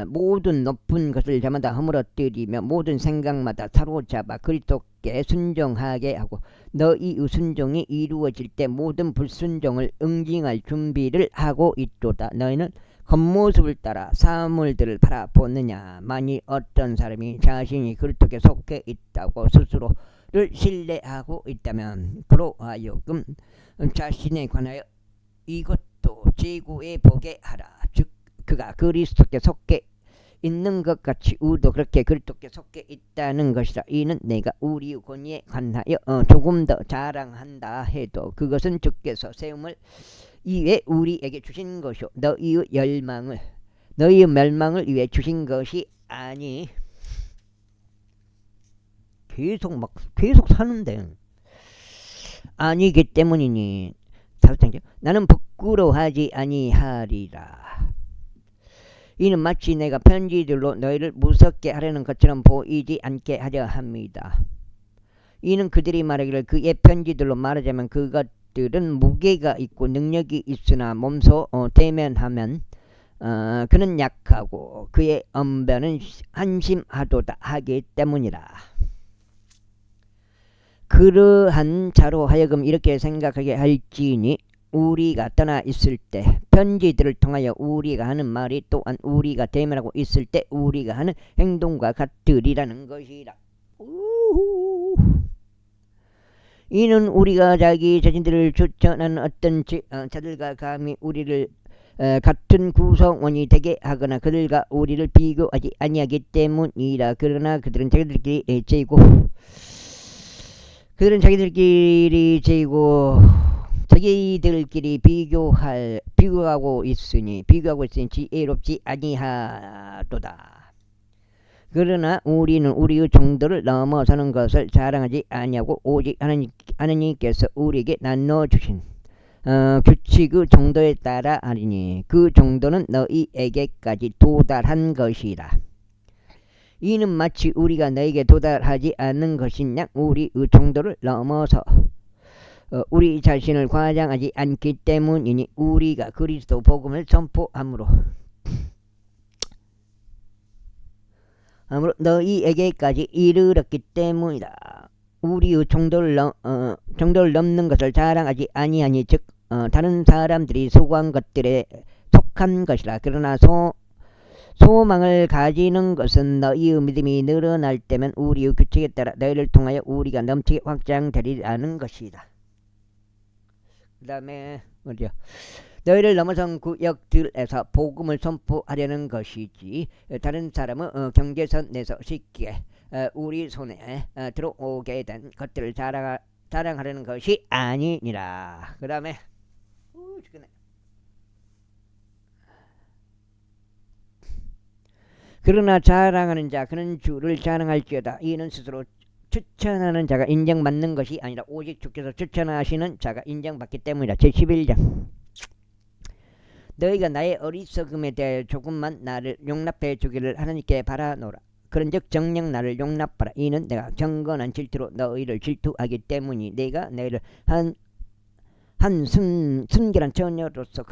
모든 높은 것을 저마다 허물어뜨리며 모든 생각마다 사로잡아 그리스도께 순종하게 하고 너희의 순종이 이루어질 때 모든 불순종을 응징할 준비를 하고 있도다. 너희는 겉모습을 따라 사물들을 바라보느냐. 만일 어떤 사람이 자신이 그리스도께 속해 있다고 스스로를 신뢰하고 있다면 그로 하여금 자신에 관하여 이것도 재고에 보게 하라. 즉 그가 그리스도께 속해 있는 것 같이 우리도 그렇게 그리스도께 속해 있다는 것이라. 이는 내가 우리의 권위에 관하여 조금 더 자랑한다 해도 그것은 주께서 세움을 위해 우리에게 주신 것이요 너희의 멸망을 위해 주신 것이 아니. 계속 사는데 아니기 때문이니. 나는 부끄러워하지 아니하리라. 이는 마치 내가 편지들로 너희를 무섭게 하려는 것처럼 보이지 않게 하려 합니다. 이는 그들이 말하기를 그의 편지들로 말하자면 그것들은 무게가 있고 능력이 있으나 몸소 대면하면 그는 약하고 그의 언변은 한심하도다 하기 때문이라. 그러한 자로 하여금 이렇게 생각하게 할지니 우리가 떠나 있을 때 편지들을 통하여 우리가 하는 말이 또한 우리가 대면하고 있을 때 우리가 하는 행동과 같으리라는 것이라. 이는 우리가 자기 자신들을 추천하는 어떤 자들과 감히 우리를 같은 구성원이 되게 하거나 그들과 우리를 비교하지 아니하기 때문이라. 그러나 그들은 자기들끼리 비교하고 있으니 지혜롭지 아니하도다. 그러나 우리는 우리의 정도를 넘어서는 것을 자랑하지 아니하고 오직 하나님께서 우리에게 나눠주신 규칙의 정도에 따라 하리니 그 정도는 너희에게까지 도달한 것이라. 이는 마치 우리가 너에게 도달하지 않는 것인 양 우리의 정도를 넘어서 우리 자신을 과장하지 않기 때문이니 우리가 그리스도 복음을 선포함으로 너희에게까지 이르렀기 때문이다. 우리의 정도를 넘는 것을 자랑하지 아니하니 즉 다른 사람들이 수고한 것들에 속한 것이라. 그러나 소망을 가지는 것은 너희의 믿음이 늘어날 때면 우리의 규칙에 따라 너희를 통하여 우리가 넘치게 확장되리라는 것이다. 그 다음에 어디야? 너희를 넘어선 구역들에서 복음을 선포하려는 것이지 다른 사람은 경계선 내서 쉽게 우리 손에 들어오게 된 것들을 자랑하려는 것이 아니니라. 그 다음에 그러나 자랑하는 자 그는 주를 자랑할지어다. 이는 스스로 추천하는 자가 인정받는 것이 아니라 오직 주께서 추천하시는 자가 인정받기 때문이다. 제11장 너희가 나의 어리석음에 대해 조금만 나를 용납해 주기를 하나님께 바라노라. 그런즉 정녕 나를 용납하라. 이는 내가 경건한 질투로 너희를 질투하기 때문이 내가 너희를 한 순결한 처녀로서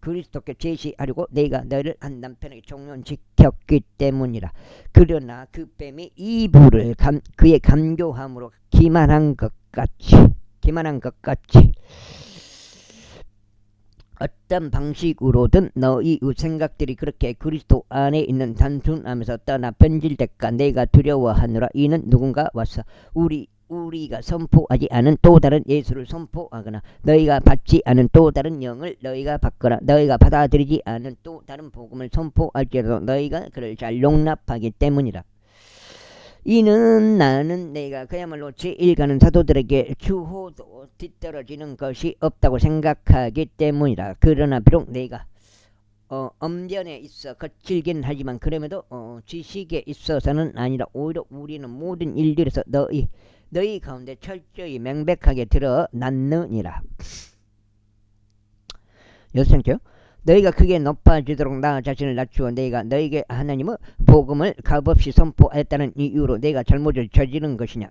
그리스도께 제시하려고 내가 너희를 한 남편에게 종연시켰기 때문이라. 그러나 그 뱀이 이불을 그의 간교함으로 기만한 것 같이 기만한 것 같이 어떤 방식으로든 너희의 생각들이 그렇게 그리스도 안에 있는 단순함에서 떠나 변질될까 내가 두려워하노라. 이는 누군가 와서 우리가 선포하지 않은 또 다른 예수를 선포하거나 너희가 받지 않은 또 다른 영을 너희가 받거나 너희가 받아들이지 않은 또 다른 복음을 선포할지라도 너희가 그를 잘 용납하기 때문이라. 이는 나는 내가 그야말로 제1가는 사도들에게 주호도 뒤떨어지는 것이 없다고 생각하기 때문이라. 그러나 비록 내가 엄변에 있어 거칠긴 하지만 그럼에도 지식에 있어서는 아니라 오히려 우리는 모든 일들에서 너희 가운데 철저히 명백하게 드러났느니라. 여성죠. 너희가 크게 높아지도록 나 자신을 낮추어 내가 너희에게 하나님의 복음을 값없이 선포했다는 이유로 내가 잘못을 저지른 것이냐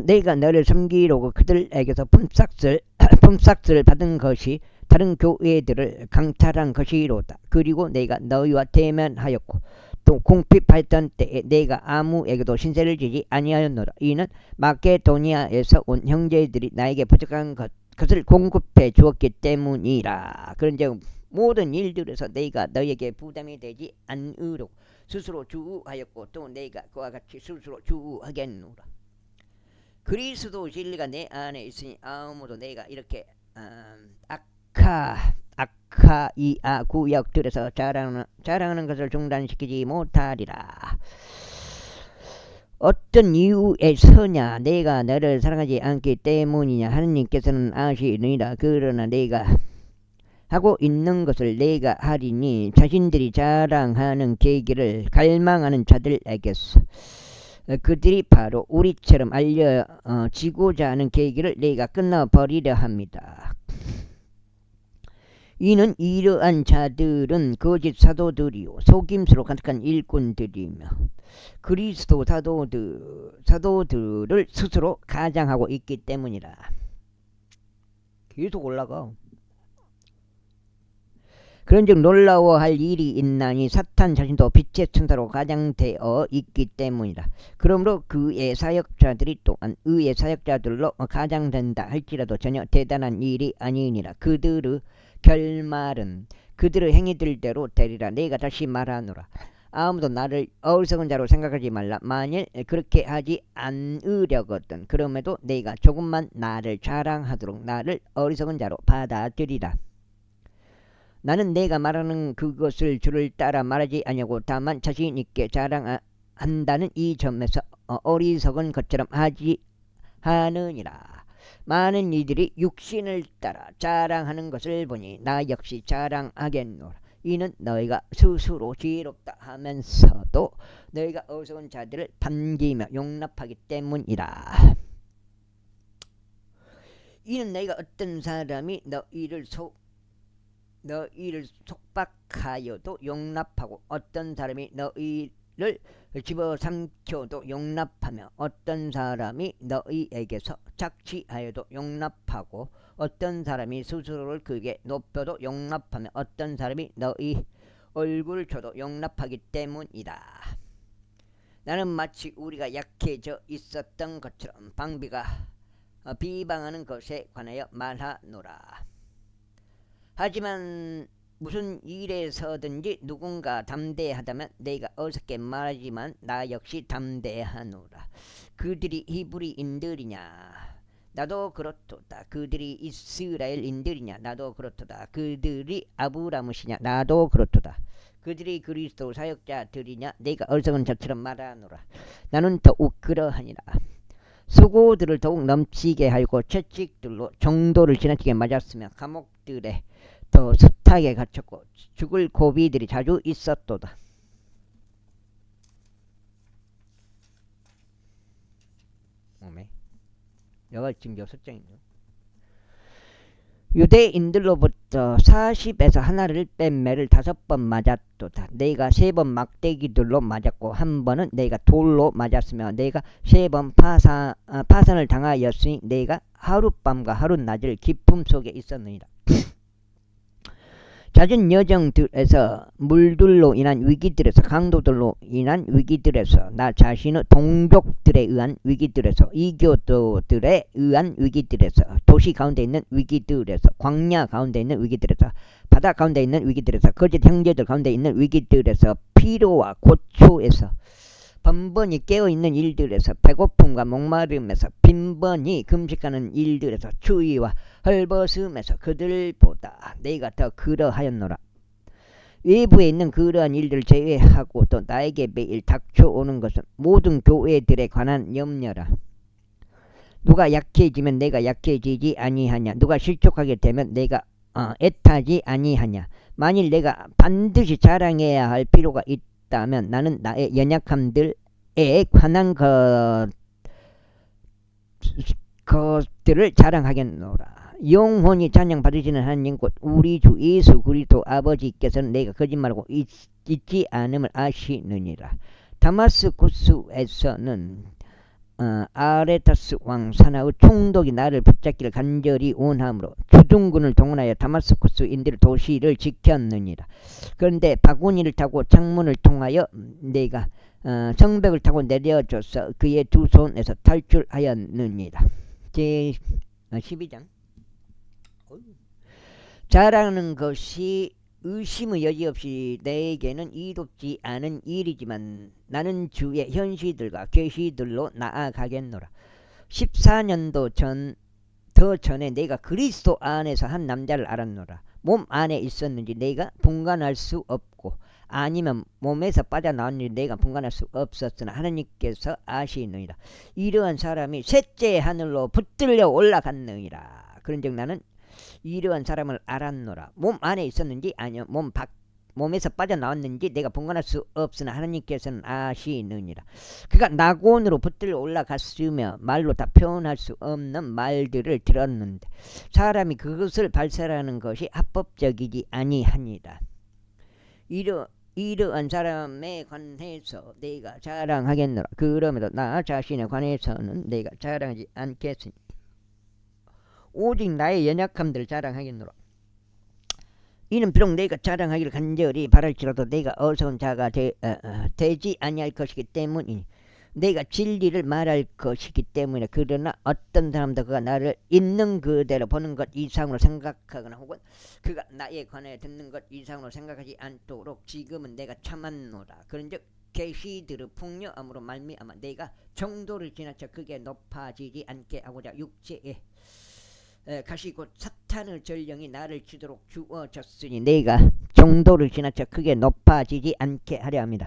내가 너를 섬기려고 그들에게서 품삯을 받은 것이 다른 교회들을 강탈한 것이로다. 그리고 내가 너희와 대면하였고 또 궁핍했던 때에 내가 아무에게도 신세를 지지 아니하였노라. 이는 마케도니아에서 온 형제들이 나에게 부족한 것을 공급해 주었기 때문이라. 그런즉 모든 일들에서 내가 너에게 부담이 되지 않으려고 스스로 주우하였고 또 내가 그와 같이 스스로 주우하겠노라. 그리스도 진리가 내 안에 있으니 아무도 내가 이렇게 아카이아 구역들에서 자랑하는 것을 중단시키지 못하리라. 어떤 이유에서냐 내가 너를 사랑하지 않기 때문이냐 하느님께서는 아시느니라. 그러나 내가 하고 있는 것을 내가 하리니 자신들이 자랑하는 계기를 갈망하는 자들에게서 그들이 바로 우리처럼 알려지고자 하는 계기를 내가 끊어버리려 합니다. 이는 이러한 자들은 거짓 사도들이요 속임수로 가득한 일꾼들이며 그리스도 사도들을 스스로 가장하고 있기 때문이라. 계속 올라가. 그런즉 놀라워할 일이 있나니 사탄 자신도 빛의 천사로 가장되어 있기 때문이라. 그러므로 그의 사역자들이 또한 의의 사역자들로 가장된다 할지라도 전혀 대단한 일이 아니니라. 그들의 결말은 그들의 행위들대로 되리라. 내가 다시 말하노라. 아무도 나를 어리석은 자로 생각하지 말라. 만일 그렇게 하지 않으려거든 그럼에도 내가 조금만 나를 자랑하도록 나를 어리석은 자로 받아들이라. 나는 내가 말하는 그것을 주를 따라 말하지 아니하고 다만 자신 있게 자랑한다는 이 점에서 어리석은 것처럼 하느니라. 많은 이들이 육신을 따라 자랑하는 것을 보니 나 역시 자랑하겠노라. 이는 너희가 스스로 지혜롭다 하면서도 너희가 어리석은 자들을 반기며 용납하기 때문이라. 이는 너희가 어떤 사람이 너희를 속박하여도 용납하고 어떤 사람이 너희를 집어삼켜도 용납하며 어떤 사람이 너희에게서 착취하여도 용납하고 어떤 사람이 스스로를 크게 높여도 용납하며 어떤 사람이 너희 얼굴을 쳐도 용납하기 때문이다. 나는 마치 우리가 약해져 있었던 것처럼 방비가 비방하는 것에 관하여 말하노라. 하지만 무슨 일에서든지 누군가 담대하다면 내가 어설프게 말하지만 나 역시 담대하노라. 그들이 히브리인들이냐 나도 그렇도다. 그들이 이스라엘인들이냐 나도 그렇도다. 그들이 아브라함이냐 나도 그렇도다. 그들이 그리스도 사역자들이냐 내가 어리석은 자처럼 말하노라. 나는 더욱 그러하니라. 수고들을 더욱 넘치게 하고 채찍들로 정도를 지나치게 맞았으며 감옥들에 더 숱하게 갇혔고 죽을 고비들이 자주 있었도다. 여가 지금 6장이죠. 유대인들로부터 40에서 하나를 뺀 매를 5번 맞았도다. 내가 3번 막대기들로 맞았고 한 번은 내가 돌로 맞았으며 내가 3번 파산을 당하였으니 내가 하룻밤과 하룻낮을 기쁨 속에 있었느니라. 잦은 여정들에서 물들로 인한 위기들에서 강도들로 인한 위기들에서 나 자신의 동족들에 의한 위기들에서 이교도들에 의한 위기들에서 도시 가운데 있는 위기들에서 광야 가운데 있는 위기들에서 바다 가운데 있는 위기들에서 거짓 형제들 가운데 있는 위기들에서 피로와 고초에서 번번이 깨어있는 일들에서 배고픔과 목마름에서 빈번히 금식하는 일들에서 추위와 헐벗음에서 그들보다 내가 더 그러하였노라. 외부에 있는 그러한 일들을 제외하고 또 나에게 매일 닥쳐오는 것은 모든 교회들에 관한 염려라. 누가 약해지면 내가 약해지지 아니하냐. 누가 실족하게 되면 내가 애타지 아니하냐. 만일 내가 반드시 자랑해야 할 필요가 있다면 나는 나의 연약함들에 관한 것들을 자랑하겠노라. 영원히 찬양 받으시는 하나님 곧 우리 주 예수 그리스도 아버지께서는 내가 거짓말하고 있지 않음을 아시느니라. 다마스쿠스에서는 아레타스 왕 사나의 총독이 나를 붙잡기를 간절히 원함으로 주둔군을 동원하여 다마스쿠스인들 도시를 지켰느니라. 그런데 바구니를 타고 창문을 통하여 내가 성벽을 타고 내려줘서 그의 두 손에서 탈출하였느니라. 제 12장. 자라는 것이 의심의 여지 없이 내게는 이롭지 않은 일이지만 나는 주의 현시들과 계시들로 나아가겠노라. 14년도 더 전에 내가 그리스도 안에서 한 남자를 알았노라. 몸 안에 있었는지 내가 분간할 수 없고 아니면 몸에서 빠져나왔는지 내가 분간할 수 없었으나 하나님께서 아시느니라. 이러한 사람이 셋째 하늘로 붙들려 올라갔느니라. 그런즉 나는 이러한 사람을 알았노라. 몸 안에 있었는지 아니면 몸에서 빠져나왔는지 내가 분간할 수 없으나 하나님께서는 아시느니라. 그가 낙원으로 붙들려 올라갔으며 말로 다 표현할 수 없는 말들을 들었는데 사람이 그것을 발설하는 것이 합법적이지 아니하니라. 이러한 사람에 관해서 내가 자랑하겠노라. 그러므로 나 자신에 관해서는 내가 자랑하지 않겠으니 오직 나의 연약함들을 자랑하겠노라. 이는 비록 내가 자랑하기를 간절히 바랄지라도 내가 어서운 자가 되지 아니할 것이기 때문이니 내가 진리를 말할 것이기 때문에. 그러나 어떤 사람도 그가 나를 있는 그대로 보는 것 이상으로 생각하거나 혹은 그가 나에 관해 듣는 것 이상으로 생각하지 않도록 지금은 내가 참았노라. 그런즉 계시들의 풍요함으로 말미암아 내가 정도를 지나쳐 크게 높아지지 않게 하고자 육체에 가시 곧 사탄의 전령이 나를 치도록 주어졌으니 내가 정도를 지나쳐 크게 높아지지 않게 하려 합니다.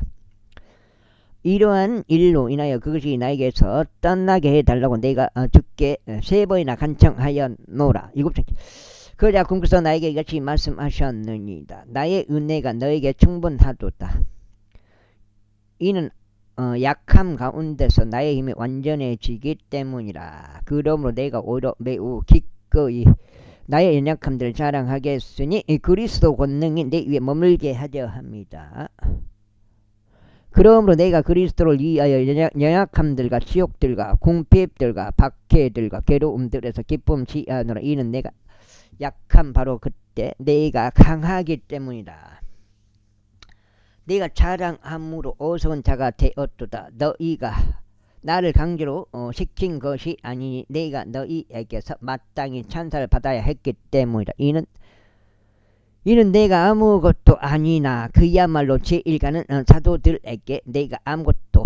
이러한 일로 인하여 그것이 나에게서 떠나게 해달라고 내가 주께 3번이나 간청하였노라. 7장. 그러자 궁극서 나에게 이같이 말씀하셨느니라. 나의 은혜가 너에게 충분하도다. 이는 약함 가운데서 나의 힘이 완전해지기 때문이라. 그러므로 내가 오히려 매우 기꺼이 나의 연약함들을 자랑하겠으니 그리스도 권능이 내 위에 머물게 하려 합니다. 그러므로 내가 그리스도를 위하여 연약함들과 치욕들과 궁핍들과 박해들과 괴로움들에서 기쁨치 않으라. 이는 내가 약한 바로 그때 내가 강하기 때문이다. 내가 자랑함으로 어서운 자가 되었도다. 너희가 나를 강제로 시킨 것이 아니니 내가 너희에게서 마땅히 찬사를 받아야 했기 때문이다. 이는 내가 아무것도 아니나 그야말로 제1가는 사도들에게 내가 아무것도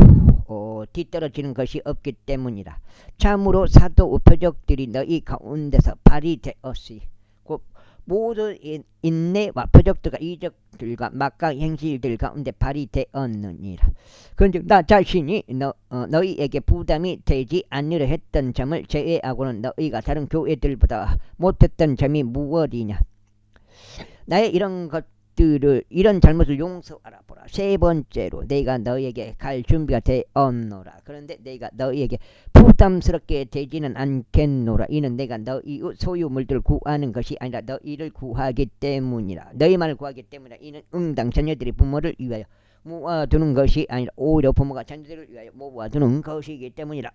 뒤떨어지는 것이 없기 때문이라. 참으로 사도의 표적들이 너희 가운데서 발휘되었으니 곧 모든 인내와 표적들과 이적들과 막강 행실들 가운데 발휘되었느니라. 그런즉 나 자신이 너희에게 부담이 되지 않으려 했던 점을 제외하고는 너희가 다른 교회들보다 못했던 점이 무엇이냐. 나의 이런 잘못을 용서하라 보라. 3번째로 내가 너희에게 갈 준비가 되었노라. 그런데 내가 너희에게 부담스럽게 되지는 않겠노라. 이는 내가 너희의 소유물들을 구하는 것이 아니라 너희를 구하기 때문이라. 너희만을 구하기 때문이라. 이는 응당 자녀들이 부모를 위하여 모아두는 것이 아니라 오히려 부모가 자녀들을 위하여 모아두는 것이기 때문이라.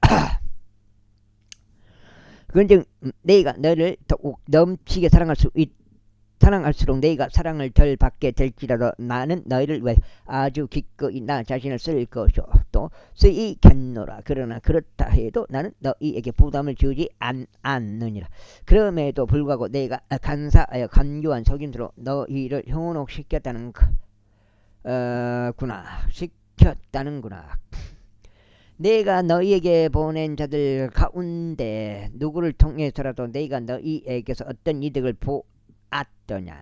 그런즉 내가 너를 더욱 넘치게 사랑할 수 사랑할수록 너희가 사랑을 덜 받게 될지라도 나는 너희를 왜 아주 기꺼이 나 자신을 쓸 것이요 또 쓰이겠노라. 그러나 그렇다 해도 나는 너희에게 부담을 주지 않느니라. 그럼에도 불구하고 내가 간사하여 간교한 속임수로 너희를 현혹시켰다는 시켰다는구나. 내가 너희에게 보낸 자들 가운데 누구를 통해서라도 내가 너희에게서 어떤 이득을 보았더냐.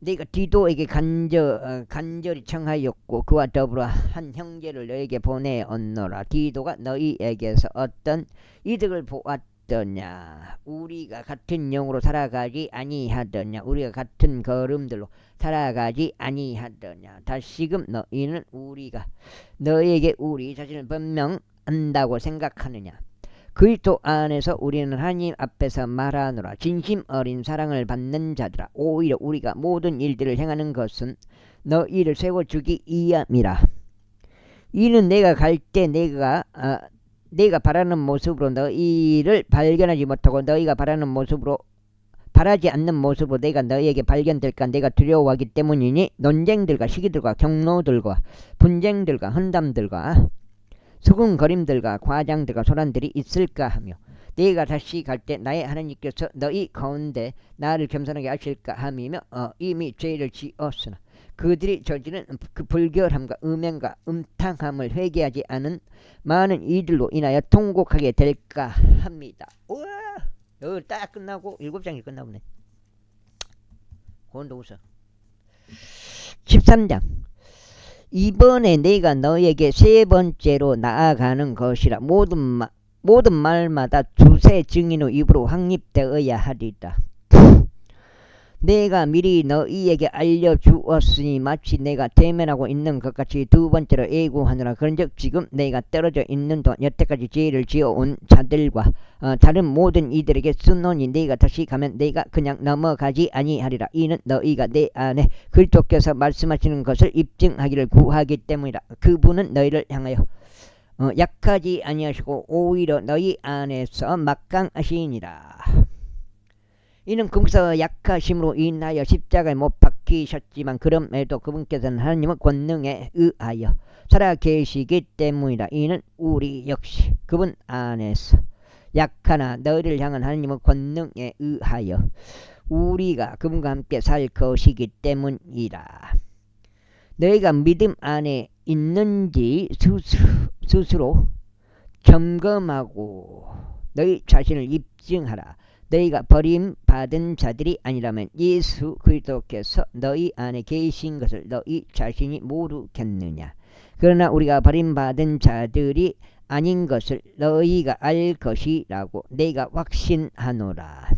내가 디도에게 간절히 청하였고 그와 더불어 한 형제를 너희에게 보내었노라. 디도가 너희에게서 어떤 이득을 보았더냐. 우리가 같은 영으로 살아가지 아니하더냐. 우리가 같은 걸음들로 살아가지 아니하더냐. 다시금 너희는 우리가 너희에게 우리 자신을 변명한다고 생각하느냐. 그리스도 안에서 우리는 하나님 앞에서 말하노라. 진심 어린 사랑을 받는 자들아, 오히려 우리가 모든 일들을 행하는 것은 너희를 세워주기 위함이라. 이는 내가 갈 때 내가 바라는 모습으로 너희를 발견하지 못하고 너희가 바라지 않는 모습으로 내가 너희에게 발견될까 내가 두려워하기 때문이니 논쟁들과 시기들과 경로들과 분쟁들과 헌담들과 수군거림들과 과장들과 소란들이 있을까 하며 내가 다시 갈 때 나의 하나님께서 너희 가운데 나를 겸손하게 하실까 함이며 이미 죄를 지었으나 그들이 저지른 그 불결함과 음행과 음탕함을 회개하지 않은 많은 이들로 인하여 통곡하게 될까 합니다. 우와! 여기 딱 끝나고 7장이 끝나보네. 그건 또 웃어. 13장. 이번에 내가 너에게 세 번째로 나아가는 것이라. 모든 말마다 두세 증인의 입으로 확립되어야 하리다. 내가 미리 너희에게 알려주었으니 마치 내가 대면하고 있는 것 같이 두 번째로 예고하노라. 그런즉 지금 내가 떨어져 있는 동안 여태까지 죄를 지어온 자들과 다른 모든 이들에게 쓰노니 내가 다시 가면 내가 그냥 넘어가지 아니하리라. 이는 너희가 내 안에 그리스도께서 말씀하시는 것을 입증하기를 구하기 때문이라. 그분은 너희를 향하여 약하지 아니하시고 오히려 너희 안에서 막강하시니라. 이는 그분께서 약하심으로 인하여 십자가에 못 박히셨지만 그럼에도 그분께서는 하나님의 권능에 의하여 살아계시기 때문이라. 이는 우리 역시 그분 안에서 약하나 너희를 향한 하나님의 권능에 의하여 우리가 그분과 함께 살 것이기 때문이라. 너희가 믿음 안에 있는지 스스로 점검하고 너희 자신을 입증하라. 너희가 버림받은 자들이 아니라면 예수 그리스도께서 너희 안에 계신 것을 너희 자신이 모르겠느냐. 그러나 우리가 버림받은 자들이 아닌 것을 너희가 알 것이라고 내가 확신하노라.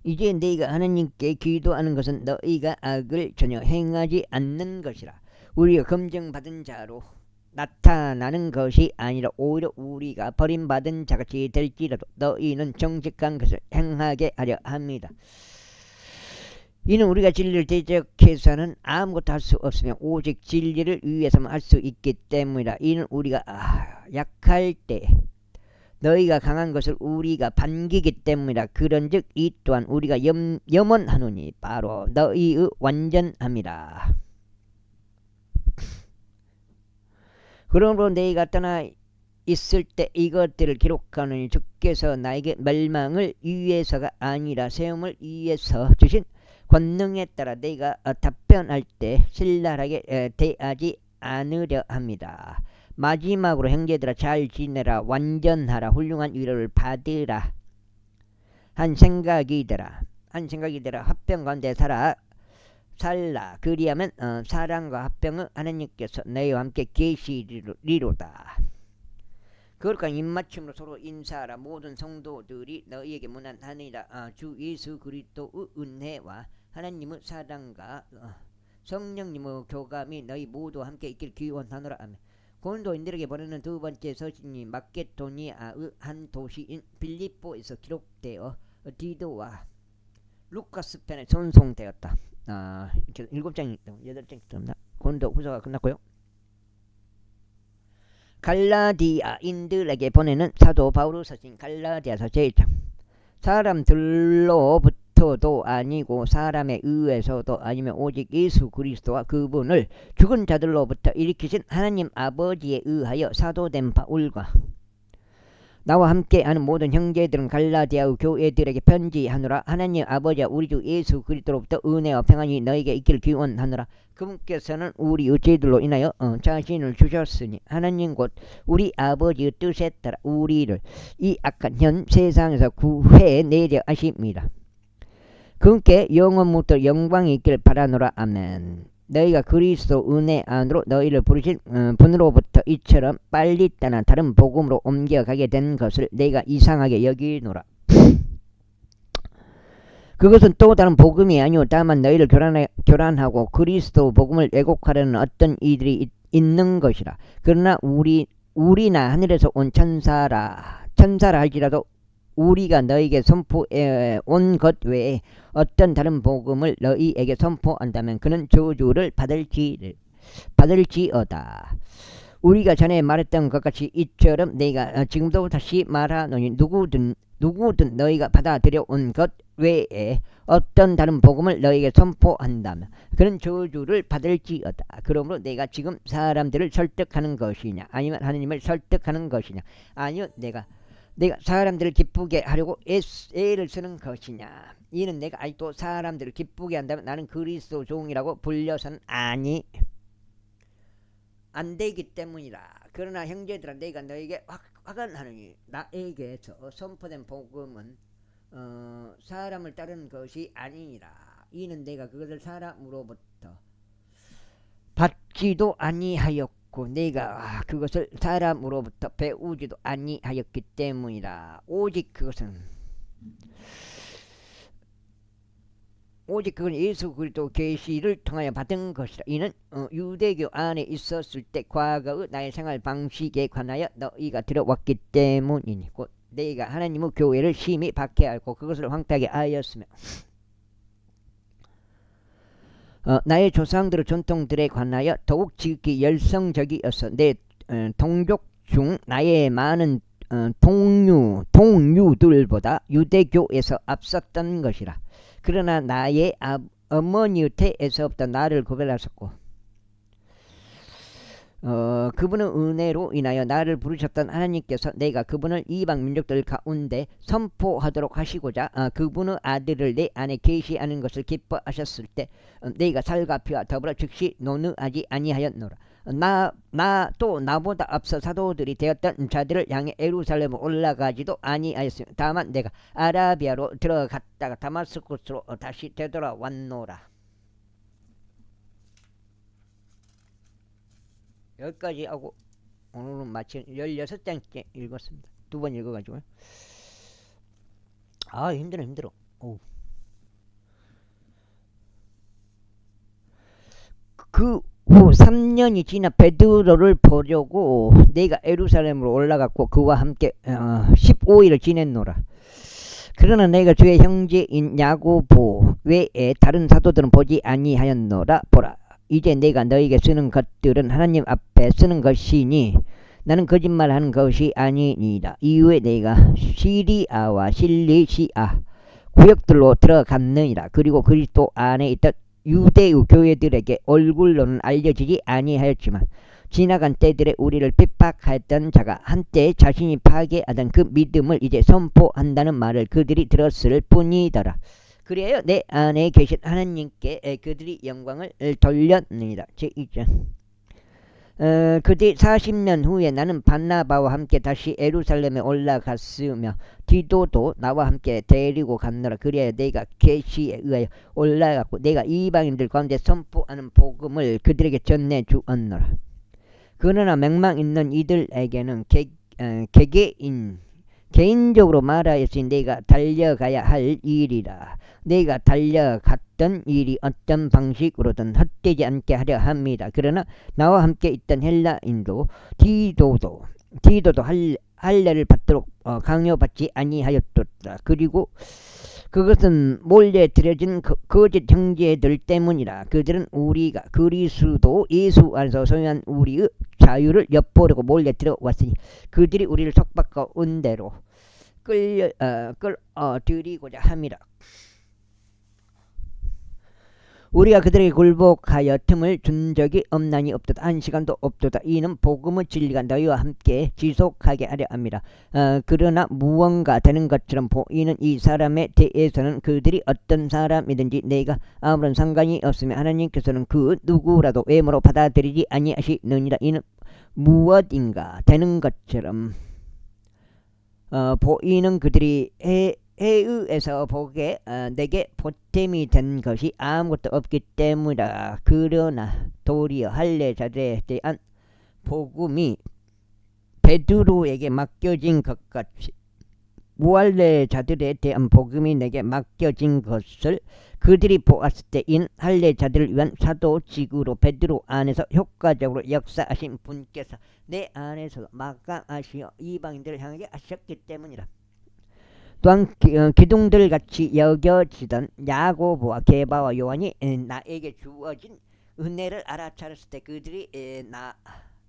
이제 너희가 하나님께 기도하는 것은 너희가 악을 전혀 행하지 않는 것이라. 우리가 검증받은 자로 나타나는 것이 아니라 오히려 우리가 버림받은 자같이 될지라도 너희는 정직한 것을 행하게 하려 합니다. 이는 우리가 진리를 대적해서는 아무것도 할 수 없으며 오직 진리를 위해서만 할 수 있기 때문이라. 이는 우리가 약할 때 너희가 강한 것을 우리가 반기기 때문이라. 그런즉 이 또한 우리가 염원하노니 바로 너희의 완전함이라. 그러므로 너희가 떠나 있을 때 이것들을 기록하노니 주께서 나에게 멸망을 위해서가 아니라 세움을 위해서 주신 권능에 따라 너희가 답변할 때 신랄하게 대하지 않으려 합니다. 마지막으로 형제들아 잘 지내라. 완전하라. 훌륭한 위로를 받으라. 한 생각이 되라. 화평 가운데 살라. 그리하면 사랑과 화평을 하나님께서 너희와 함께 계시리로다. 그러니까 입맞춤으로 서로 인사하라. 모든 성도들이 너희에게 문안하니라. 주 예수 그리스도의 은혜와 하나님의 사랑과 성령님의 교감이 너희 모두 함께 있길 기원하노라. 아멘. 고린도인들에게 보내는 두 번째 서신이 마케도니아의 한 도시인 빌립보에서 기록되어 디도와 루카스 편에 전송되었다. 이렇게 7장이 8장이 들었나? 고린도 후서가 끝났고요. 갈라디아인들에게 보내는 사도 바울의 서신 갈라디아서 제1장. 사람들로부터도 아니고 사람에 의해서도 아니면 오직 예수 그리스도와 그분을 죽은 자들로부터 일으키신 하나님 아버지에 의하여 사도된 바울과 나와 함께하는 모든 형제들은 갈라디아 교회들에게 편지하노라. 하나님 아버지와 우리 주 예수 그리스도로부터 은혜와 평안이 너에게 있기를 기원하노라. 그분께서는 우리의 죄들로 인하여 자신을 주셨으니 하나님 곧 우리 아버지의 뜻에 따라 우리를 이 악한 현 세상에서 구해내려 하십니다. 그분께 영원부터 영광이 있기를 바라노라. 아멘. 너희가 그리스도 은혜 안으로 너희를 부르신 분으로부터 이처럼 빨리 떠나 다른 복음으로 옮겨가게 된 것을 내가 이상하게 여기노라. 그것은 또 다른 복음이 아니오 다만 너희를 교란하고 그리스도 복음을 왜곡하려는 어떤 이들이 있는 것이라. 그러나 우리나 하늘에서 온 천사라 할지라도 우리가 너희에게 선포해 온 것 외에 어떤 다른 복음을 너희에게 선포한다면 그는 저주를 받을지어다. 우리가 전에 말했던 것 같이 이처럼 내가 지금도 다시 말하노니 누구든 너희가 받아들여 온 것 외에 어떤 다른 복음을 너희에게 선포한다면 그는 저주를 받을지어다. 그러므로 내가 지금 사람들을 설득하는 것이냐 아니면 하나님을 설득하는 것이냐. 아니요, 내가 사람들을 기쁘게 하려고 애를 쓰는 것이냐. 이는 내가 아직도 사람들을 기쁘게 한다면 나는 그리스도 종이라고 불려서는 안 되기 때문이라. 그러나 형제들아 내가 너에게 확언하노니 나에게서 선포된 복음은 사람을 따르는 것이 아니니라. 이는 내가 그것을 사람으로부터 받지도 아니하였고 내가 그것을 사람으로부터 배우지도 아니하였기 때문이라. 오직 그건 예수 그리스도 계시를 통하여 받은 것이라. 이는 유대교 안에 있었을 때 과거의 나의 생활 방식에 관하여 너희가 들어왔기 때문이니 곧 내가 하나님의 교회를 심히 박해하고 그것을 황폐하게 하였으며 나의 조상들의 전통들에 관하여 더욱 지극히 열성적이어서 내 동족 중 나의 많은 동류들보다 유대교에서 앞섰던 것이라. 그러나 나의 어머니의 태에서부터 나를 구별하셨고 그분의 은혜로 인하여 나를 부르셨던 하나님께서 내가 그분을 이방 민족들 가운데 선포하도록 하시고자 그분의 아들을 내 안에 계시하는 것을 기뻐하셨을 때 내가 살과 피와 더불어 즉시 논의하지 아니하였노라. 또 나보다 앞서 사도들이 되었던 자들을 향해 예루살렘으로 올라가지도 아니하였으며 다만 내가 아라비아로 들어갔다가 다마스쿠스로 다시 되돌아왔노라. 여기까지 하고 오늘은 마치 16장째 읽었습니다. 2번 읽어가지고요. 힘들어. 그 후 3년이 지나 베드로를 보려고 내가 예루살렘으로 올라갔고 그와 함께 15일을 지냈노라. 그러나 내가 주의 형제인 야고보 외에 다른 사도들은 보지 아니하였노라. 보라, 이제 내가 너에게 쓰는 것들은 하나님 앞에 쓰는 것이니 나는 거짓말하는 것이 아니니라. 이후에 내가 시리아와 실리시아 구역들로 들어갔느니라. 그리고 그리스도 안에 있던 유대의 교회들에게 얼굴로는 알려지지 아니하였지만 지나간 때들에 우리를 핍박하였던 자가 한때 자신이 파괴하던 그 믿음을 이제 선포한다는 말을 그들이 들었을 뿐이더라. 그래야 내 안에 계신 하나님께 그들이 영광을 돌렸느니라. 제2장. 그뒤 40년 후에 나는 바나바와 함께 다시 예루살렘에 올라갔으며 디도도 나와 함께 데리고 갔노라. 그래야 내가 계시에 의하여 올라갔고 내가 이방인들 가운데 선포하는 복음을 그들에게 전해주었노라. 그러나 맹망 있는 이들에게는 개인적으로 말하였으니 내가 달려가야 할 일이라. 내가 달려갔던 일이 어떤 방식으로든 헛되지 않게 하려 합니다. 그러나 나와 함께 있던 헬라인도 디도도 할례를 받도록 강요받지 아니하였도다. 그리고 그것은 몰래 들여진 거짓 형제들 때문이라. 그들은 우리가 그리스도 예수 안에서 소유한 우리의 자유를 엿보려고 몰래 들어왔으니 그들이 우리를 속박하온 대로 끌어들이고자 합니다. 우리가 그들에게 굴복하여 틈을 준 적이 없나니 없도다. 한 시간도 없도다. 이는 복음의 진리가 너희와 함께 지속하게 하려 합니다. 그러나 무언가 되는 것처럼 보이는 이 사람에 대해서는 그들이 어떤 사람이든지 내가 아무런 상관이 없으며 하나님께서는 그 누구라도 외모로 받아들이지 아니하시느니라. 이는 무엇인가 되는 것처럼 보이는 그들이 해의에서 보게 내게 보탬이 된 것이 아무것도 없기 때문이다. 그러나 도리어 할례자들에 대한 복음이 베드로에게 맡겨진 것 같이 무할례자들에 대한 복음이 내게 맡겨진 것을 그들이 보았을 때 인 할례자들을 위한 사도직으로 베드로 안에서 효과적으로 역사하신 분께서 내 안에서도 막강하시어 이방인들을 향하게 하셨기 때문이라. 또한 기둥들같이 여겨지던 야고보와 게바와 요한이 나에게 주어진 은혜를 알아차렸을 때 그들이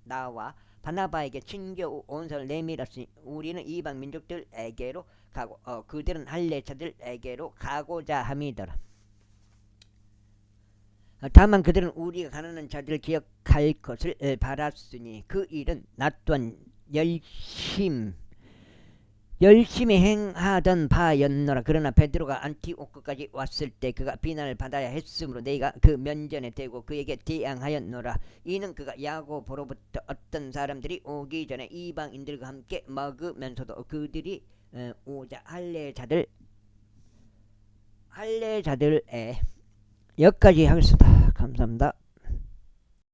나와 바나바에게 친교 온선을 내밀었으니 우리는 이방 민족들에게로 가고 그들은 할례자들에게로 가고자 함이더라. 다만 그들은 우리가 가난한 자들을 기억할 것을 바랐으니 그 일은 나 또한 열심히 행하던 바였노라. 그러나 베드로가 안티오크까지 왔을 때 그가 비난을 받아야 했으므로 내가 그 면전에 대고 그에게 대항하였노라. 이는 그가 야고보로부터 어떤 사람들이 오기 전에 이방인들과 함께 먹으면서도 그들이 오자 할례자들에 여기까지 하겠습니다. 감사합니다.